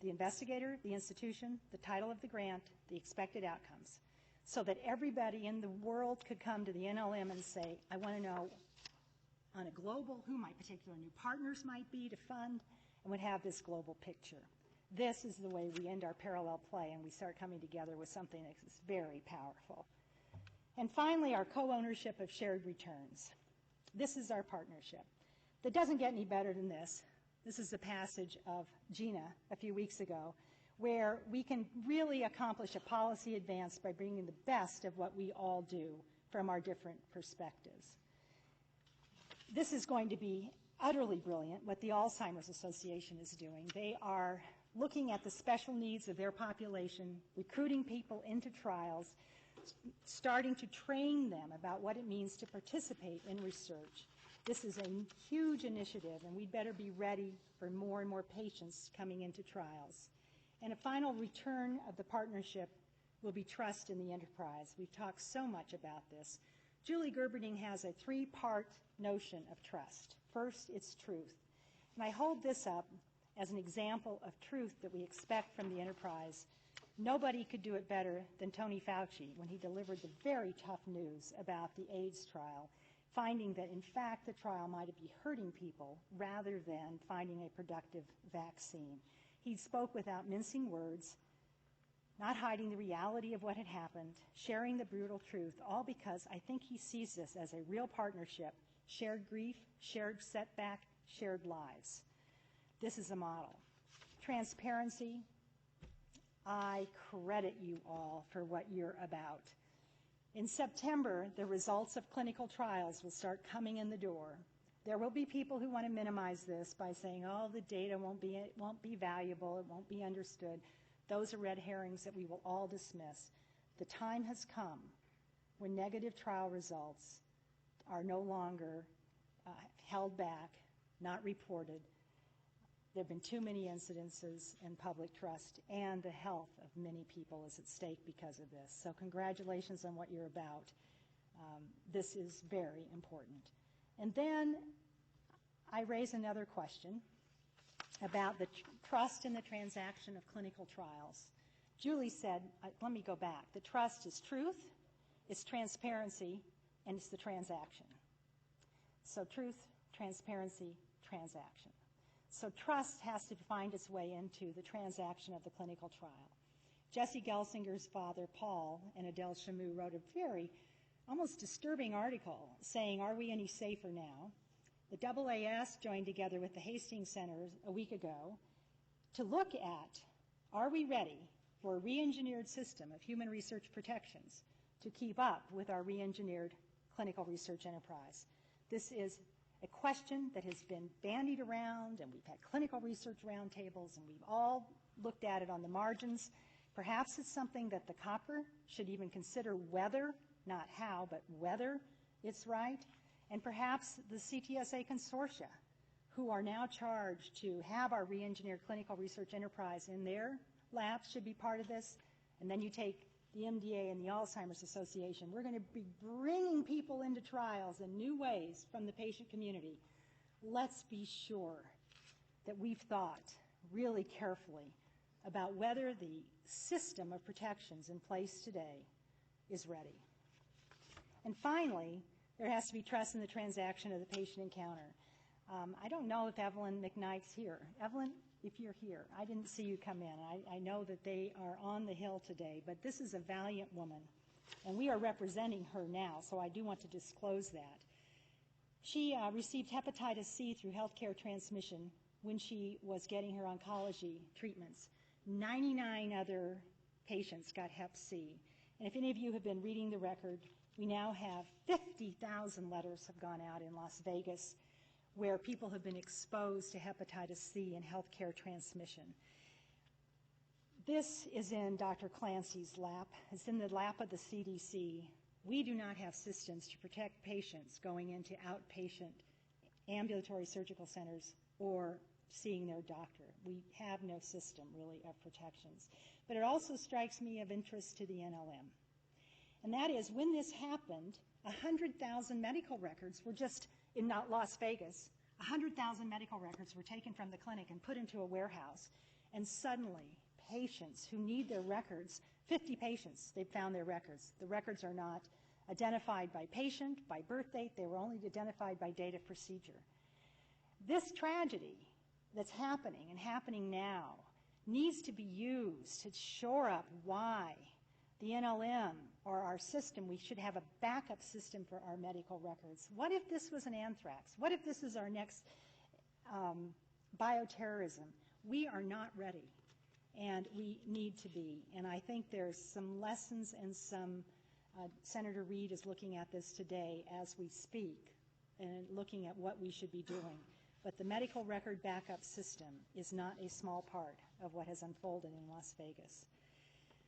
the investigator, the institution, the title of the grant, the expected outcomes, so that everybody in the world could come to the NLM and say, I want to know on a global who my particular new partners might be to fund, and would have this global picture. This is the way we end our parallel play and we start coming together with something that is very powerful. And finally, our co-ownership of shared returns. This is our partnership. That doesn't get any better than this. This is the passage of Gina a few weeks ago, where we can really accomplish a policy advance by bringing the best of what we all do from our different perspectives. This is going to be utterly brilliant, what the Alzheimer's Association is doing. They are looking at the special needs of their population, recruiting people into trials, starting to train them about what it means to participate in research. This is a huge initiative, and we'd better be ready for more and more patients coming into trials. And a final return of the partnership will be trust in the enterprise. We've talked so much about this. Julie Gerberding has a three-part notion of trust. First, it's truth. And I hold this up as an example of truth that we expect from the enterprise. Nobody could do it better than Tony Fauci when he delivered the very tough news about the AIDS trial, finding that, in fact, the trial might be hurting people rather than finding a productive vaccine. He spoke without mincing words, not hiding the reality of what had happened, sharing the brutal truth, all because I think he sees this as a real partnership, shared grief, shared setback, shared lives. This is a model. Transparency, I credit you all for what you're about. In September, the results of clinical trials will start coming in the door. There will be people who want to minimize this by saying, oh, the data won't be valuable, it won't be understood. Those are red herrings that we will all dismiss. The time has come when negative trial results are no longer held back, not reported. There have been too many incidences, and public trust and the health of many people is at stake because of this. So congratulations on what you're about. This is very important. And then I raise another question about the trust in the transaction of clinical trials. Julie said, let me go back, the trust is truth, it's transparency, and it's the transaction. So truth, transparency, transaction. So trust has to find its way into the transaction of the clinical trial. Jesse Gelsinger's father, Paul, and Adele Chamu wrote a very almost disturbing article saying, are we any safer now? The AAS joined together with the Hastings Center a week ago to look at, are we ready for a re-engineered system of human research protections to keep up with our re-engineered clinical research enterprise? This is a question that has been bandied around, and we've had clinical research roundtables, and we've all looked at it on the margins. Perhaps it's something that the COPR should even consider whether, not how, but whether it's right. And perhaps the CTSA consortia, who are now charged to have our re-engineered clinical research enterprise in their labs, should be part of this. And then you take the MDA and the Alzheimer's Association. We're going to be bringing people into trials in new ways from the patient community. Let's be sure that we've thought really carefully about whether the system of protections in place today is ready. And finally, there has to be trust in the transaction of the patient encounter. I don't know if Evelyn McKnight's here. Evelyn, if you're here, I didn't see you come in. I know that they are on the Hill today, but this is a valiant woman, and we are representing her now, so I do want to disclose that. She received hepatitis C through healthcare transmission when she was getting her oncology treatments. 99 other patients got hep C. And if any of you have been reading the record, we now have 50,000 letters have gone out in Las Vegas where people have been exposed to hepatitis C and healthcare transmission. This is in Dr. Clancy's lap. It's in the lap of the CDC. We do not have systems to protect patients going into outpatient ambulatory surgical centers or seeing their doctor. We have no system, really, of protections. But it also strikes me of interest to the NLM. And that is, when this happened, 100,000 medical records were just, in Las Vegas, 100,000 medical records were taken from the clinic and put into a warehouse. And suddenly, patients who need their records, 50 patients, they've found their records. The records are not identified by patient, by birth date. They were only identified by date of procedure. This tragedy that's happening and happening now needs to be used to shore up why the NLM or our system, we should have a backup system for our medical records. What if this was an anthrax? What if this is our next bioterrorism? We are not ready, and we need to be. And I think there's some lessons and some, Senator Reid is looking at this today as we speak and looking at what we should be doing. But the medical record backup system is not a small part of what has unfolded in Las Vegas.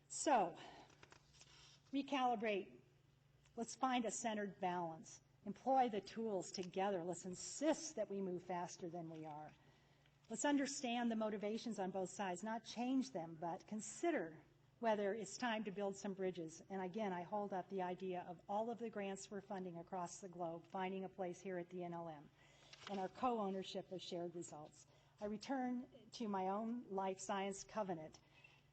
So, recalibrate. Let's find a centered balance. Employ the tools together. Let's insist that we move faster than we are. Let's understand the motivations on both sides, not change them, but consider whether it's time to build some bridges. And again, I hold up the idea of all of the grants we're funding across the globe, finding a place here at the NLM, and our co-ownership of shared results. I return to my own life science covenant,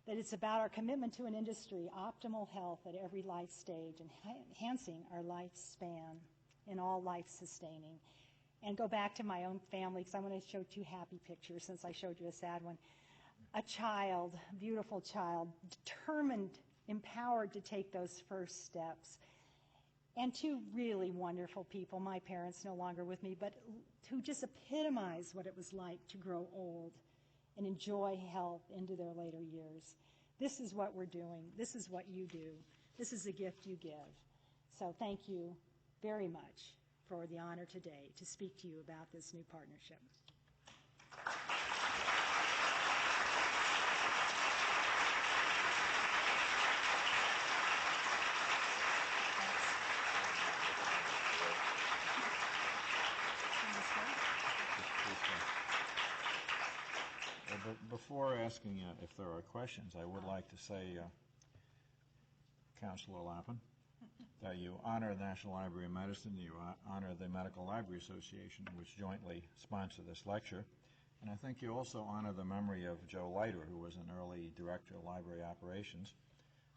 that it's about our commitment to an industry, optimal health at every life stage, and enhancing our lifespan in all life-sustaining. And go back to my own family, because I want to show two happy pictures since I showed you a sad one. A child, beautiful child, determined, empowered to take those first steps. And two really wonderful people, my parents no longer with me, but who just epitomize what it was like to grow old and enjoy health into their later years. This is what we're doing. This is what you do. This is the gift you give. So thank you very much for the honor today to speak to you about this new partnership. Before asking if there are questions, I would like to say, Councilor Lappin, that you honor the National Library of Medicine, you honor the Medical Library Association, which jointly sponsor this lecture, and I think you also honor the memory of Joe Leiter, who was an early director of library operations,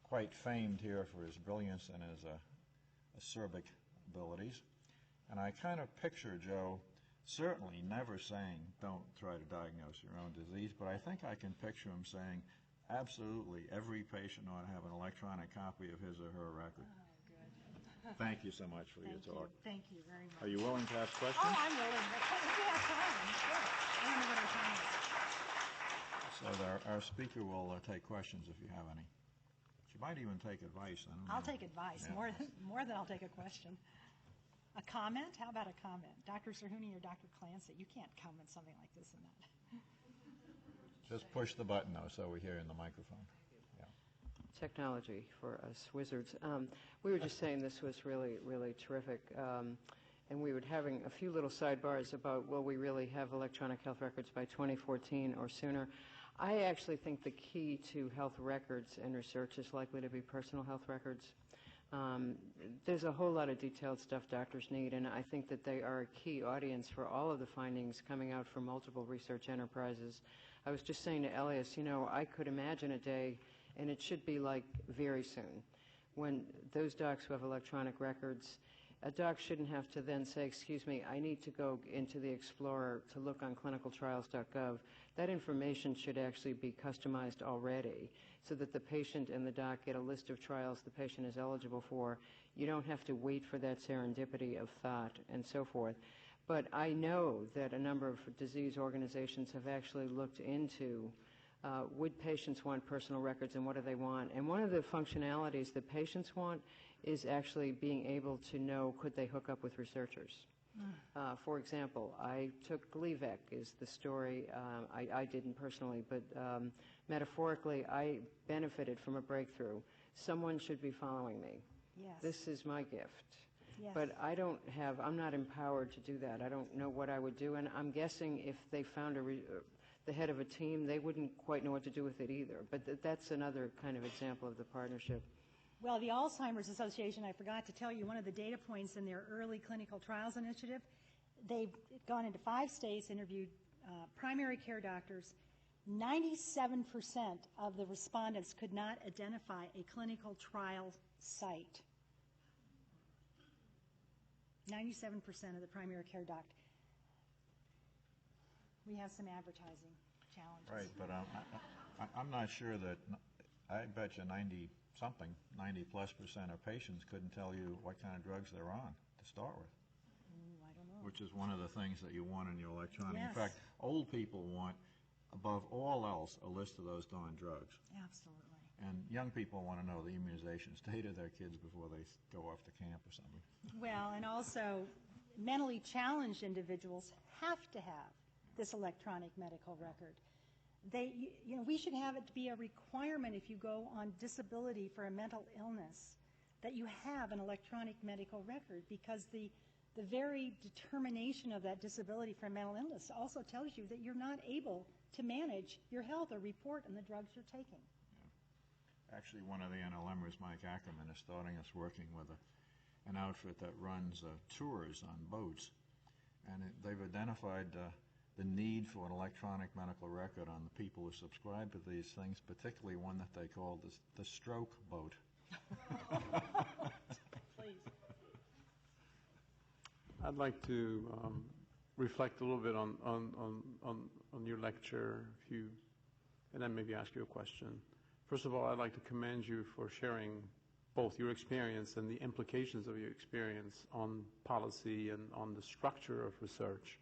quite famed here for his brilliance and his acerbic abilities. And I kind of picture Joe certainly never saying, don't try to diagnose your own disease, but I think I can picture him saying, absolutely, every patient ought to have an electronic copy of his or her record. Oh, good. Thank you so much for your talk. Thank you very much. Are you willing to ask questions? Oh, I'm willing. If we have time, sure. I don't know what our time is. So our speaker will take questions if you have any. She might even take advice. I don't know. I'll take advice, Yeah. more than I'll take a question. A comment? How about a comment? Dr. Zerhouni or Dr. Clancy? You can't comment something like this in that. Just push the button, though, so we hear in the microphone. Yeah. Technology for us wizards. We were just saying this was really, really terrific. And we were having a few little sidebars about, will we really have electronic health records by 2014 or sooner? I actually think the key to health records and research is likely to be personal health records. There's a whole lot of detailed stuff doctors need, and I think that they are a key audience for all of the findings coming out from multiple research enterprises. I was just saying to Elias, you know, I could imagine a day, and it should be like very soon, when those docs who have electronic records, a doc shouldn't have to then say, excuse me, I need to go into the Explorer to look on clinicaltrials.gov. That information should actually be customized already so that the patient and the doc get a list of trials the patient is eligible for. You don't have to wait for that serendipity of thought and so forth. But I know that a number of disease organizations have actually looked into would patients want personal records and what do they want. And one of the functionalities that patients want is actually being able to know, could they hook up with researchers. For example, I took Gleevec is the story. I didn't personally, but metaphorically, I benefited from a breakthrough. Someone should be following me. Yes. This is my gift. Yes. But I'm not empowered to do that. I don't know what I would do, and I'm guessing if they found the head of a team, they wouldn't quite know what to do with it either. But that's another kind of example of the partnership. Well, the Alzheimer's Association, I forgot to tell you, one of the data points in their early clinical trials initiative, they've gone into 5 states, interviewed primary care doctors. 97% of the respondents could not identify a clinical trial site. 97% of the primary care doctors. We have some advertising challenges. Right, but I'm not sure that, I bet you 90-something, 90+% of patients couldn't tell you what kind of drugs they're on to start with. I don't know. Which is one of the things that you want in your electronic. Yes. In fact, old people want, above all else, a list of those darn drugs. Absolutely. And young people want to know the immunization state of their kids before they go off to camp or something. Well, and also mentally challenged individuals have to have this electronic medical record. We should have it be a requirement if you go on disability for a mental illness that you have an electronic medical record, because the very determination of that disability for a mental illness also tells you that you're not able to manage your health or report on the drugs you're taking. Actually, one of the NLMers, Mike Ackerman, is starting us working with an outfit that runs tours on boats. And they've identified the need for an electronic medical record on the people who subscribe to these things, particularly one that they call the stroke boat. Please. I'd like to reflect a little bit on your lecture, and then maybe ask you a question. First of all, I'd like to commend you for sharing both your experience and the implications of your experience on policy and on the structure of research.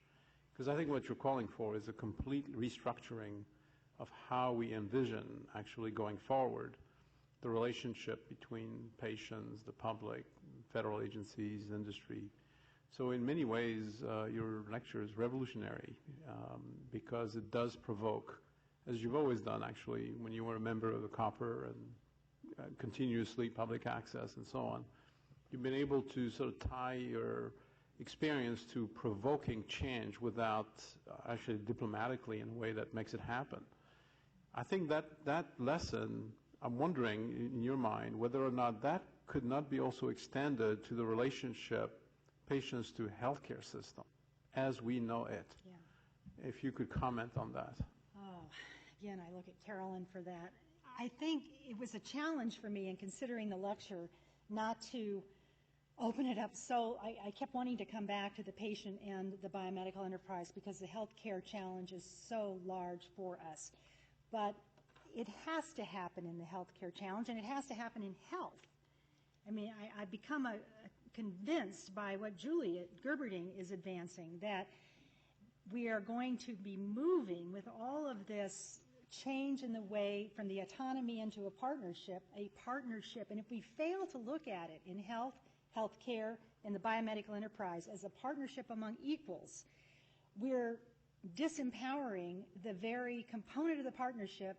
Because I think what you're calling for is a complete restructuring of how we envision actually going forward the relationship between patients, the public, federal agencies, industry. So in many ways, your lecture is revolutionary because it does provoke, as you've always done actually, when you were a member of the Copper and continuously public access and so on. You've been able to sort of tie your experience to provoking change without actually diplomatically in a way that makes it happen. I think that lesson, I'm wondering in your mind whether or not that could not be also extended to the relationship patients to healthcare system as we know it. Yeah. If you could comment on that. Oh, again, I look at Carolyn for that. I think it was a challenge for me in considering the lecture not to open it up. So I kept wanting to come back to the patient and the biomedical enterprise because the healthcare challenge is so large for us. But it has to happen in the healthcare challenge, and it has to happen in health. I mean, I've become convinced by what Julie Gerberding is advancing, that we are going to be moving with all of this change in the way from the autonomy into a partnership, and if we fail to look at it in healthcare, and the biomedical enterprise as a partnership among equals, we're disempowering the very component of the partnership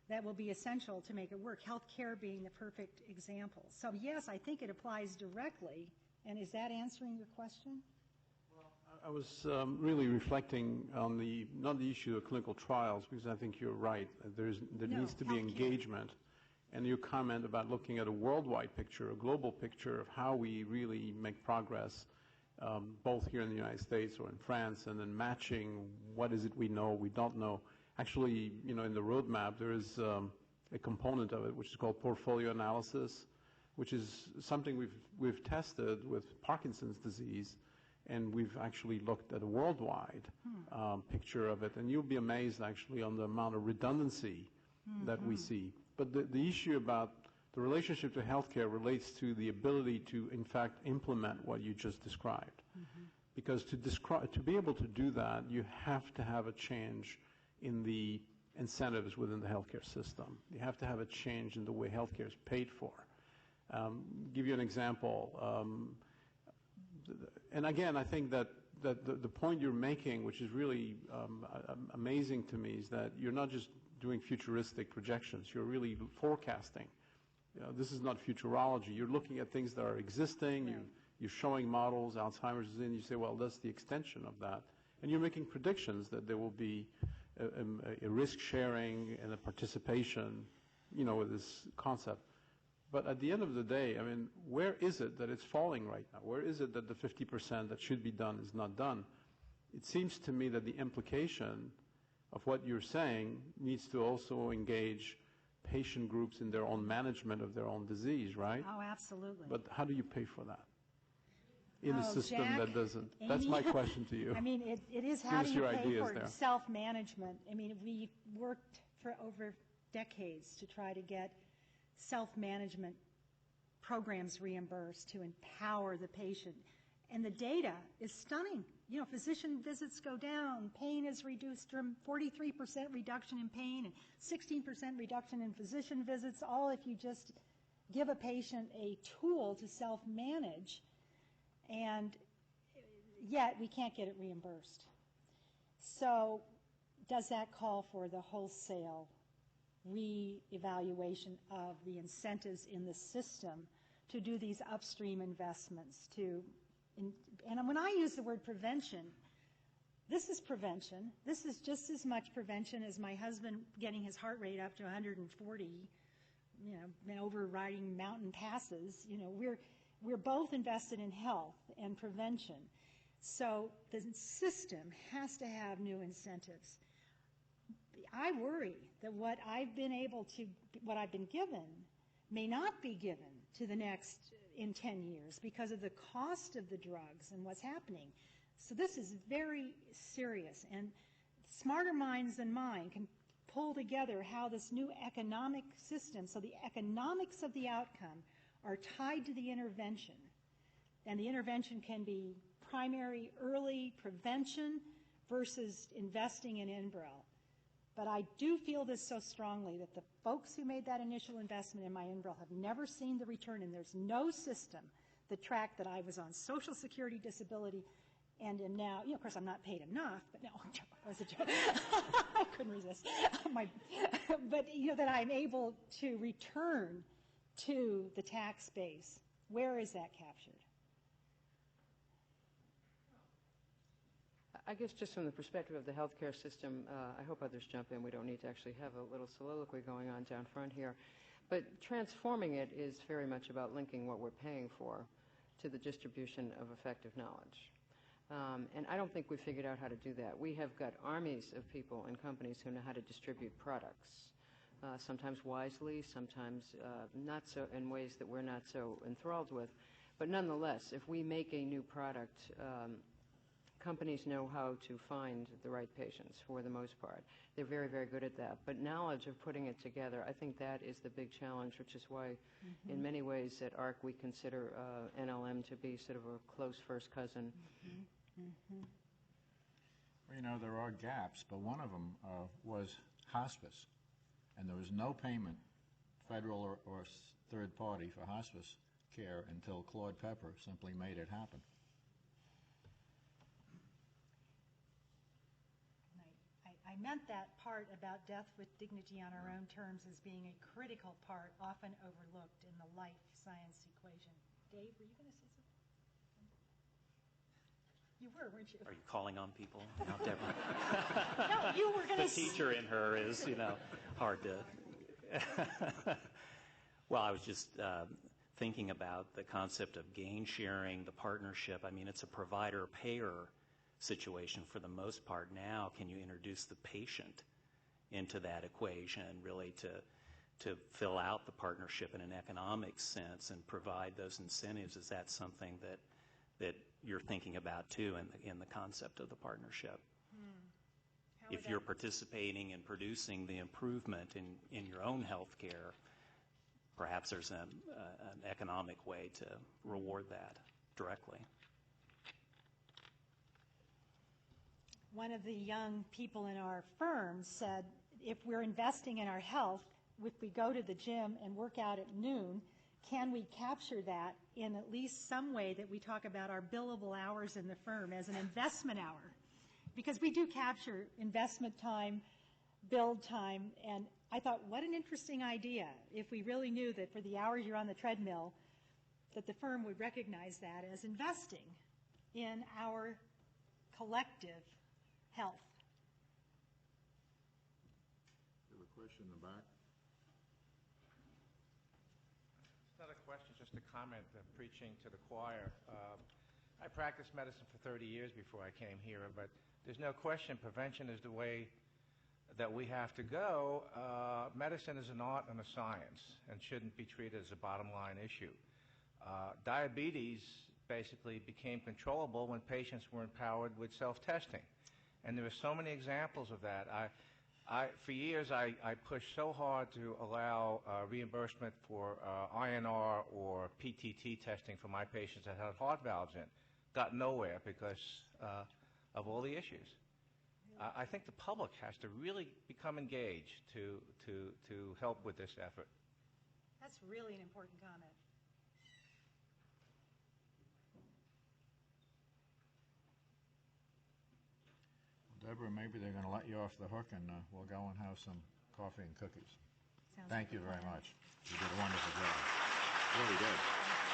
that will be essential to make it work, healthcare being the perfect example. So yes, I think it applies directly, and is that answering your question? I was really reflecting on not the issue of clinical trials, because I think you're right. There needs to be engagement. And your comment about looking at a worldwide picture, a global picture of how we really make progress, both here in the United States or in France, and then matching what is it we know, we don't know. Actually, in the roadmap, there is a component of it which is called portfolio analysis, which is something we've tested with Parkinson's disease. And we've actually looked at a worldwide picture of it. And you'll be amazed, actually, on the amount of redundancy that we see. But the issue about the relationship to healthcare relates to the ability to, in fact, implement what you just described. Because to be able to do that, you have to have a change in the incentives within the healthcare system. You have to have a change in the way healthcare is paid for. Give you an example. And again, I think that the point you're making, which is really amazing to me, is that you're not just doing futuristic projections. You're really forecasting. This is not futurology. You're looking at things that are existing. Right. You're showing models. Alzheimer's is in. You say, well, that's the extension of that. And you're making predictions that there will be a risk sharing and a participation, with this concept. But at the end of the day, I mean, where is it that it's falling right now? Where is it that the 50% that should be done is not done? It seems to me that the implication of what you're saying needs to also engage patient groups in their own management of their own disease, right? Oh, absolutely. But how do you pay for that in a system Jack, that doesn't? Amy, That's my question to you. I mean, it is how Give us do you your pay ideas for there. self-management? I mean, we worked for over decades to try to get self-management programs reimbursed to empower the patient. And the data is stunning. Physician visits go down, pain is reduced from 43% reduction in pain and 16% reduction in physician visits, all if you just give a patient a tool to self-manage, and yet we can't get it reimbursed. So does that call for the wholesale re-evaluation of the incentives in the system to do these upstream investments and when I use the word prevention, this is prevention. This is just as much prevention as my husband getting his heart rate up to 140, and overriding mountain passes. We're both invested in health and prevention. So the system has to have new incentives. I worry that what I've been given may not be given to the next in 10 years because of the cost of the drugs and what's happening. So this is very serious, and smarter minds than mine can pull together how this new economic system, so the economics of the outcome are tied to the intervention, and the intervention can be primary early prevention versus investing in Enbrel. But I do feel this so strongly that the folks who made that initial investment in my Enbrel have never seen the return, and there's no system that tracked that I was on Social Security disability and am now, of course I'm not paid enough, but no, that was a joke. I couldn't resist. But that I'm able to return to the tax base. Where is that captured? I guess just from the perspective of the healthcare system, I hope others jump in. We don't need to actually have a little soliloquy going on down front here. But transforming it is very much about linking what we're paying for to the distribution of effective knowledge. And I don't think we figured out how to do that. We have got armies of people and companies who know how to distribute products, sometimes wisely, sometimes not so, in ways that we're not so enthralled with. But nonetheless, if we make a new product, companies know how to find the right patients for the most part. They're very, very good at that. But knowledge of putting it together, I think that is the big challenge, which is why in many ways at ARC we consider NLM to be sort of a close first cousin. Well, there are gaps, but one of them was hospice. And there was no payment, federal or third party, for hospice care until Claude Pepper simply made it happen. I meant that part about death with dignity on our own terms as being a critical part, often overlooked in the life science equation. Dave, were you going to say something? You were, weren't you? Are you calling on people now, Deborah? No, you were going to. The teacher in her is, hard to. Well, I was just thinking about the concept of gain sharing, the partnership. I mean, it's a provider-payer situation for the most part now. Can you introduce the patient into that equation really to fill out the partnership in an economic sense and provide those incentives? Is that something that you're thinking about too in the concept of the partnership? If you're participating in producing the improvement in your own health care, perhaps there's an economic way to reward that directly. One of the young people in our firm said, if we're investing in our health, if we go to the gym and work out at noon, can we capture that in at least some way that we talk about our billable hours in the firm as an investment hour? Because we do capture investment time, build time, and I thought, what an interesting idea. If we really knew that for the hours you're on the treadmill, that the firm would recognize that as investing in our collective health. You have a question in the back? It's not a question, just a comment, preaching to the choir. I practiced medicine for 30 years before I came here, but there's no question prevention is the way that we have to go. Medicine is an art and a science and shouldn't be treated as a bottom line issue. Diabetes basically became controllable when patients were empowered with self-testing. And there are so many examples of that. For years, I pushed so hard to allow reimbursement for INR or PTT testing for my patients that had heart valves in. Got nowhere because of all the issues. I think the public has to really become engaged to help with this effort. That's really an important comment. Deborah, maybe they're going to let you off the hook, and we'll go and have some coffee and cookies. Sounds Thank like you a very plan. much. You did a wonderful job. Really did.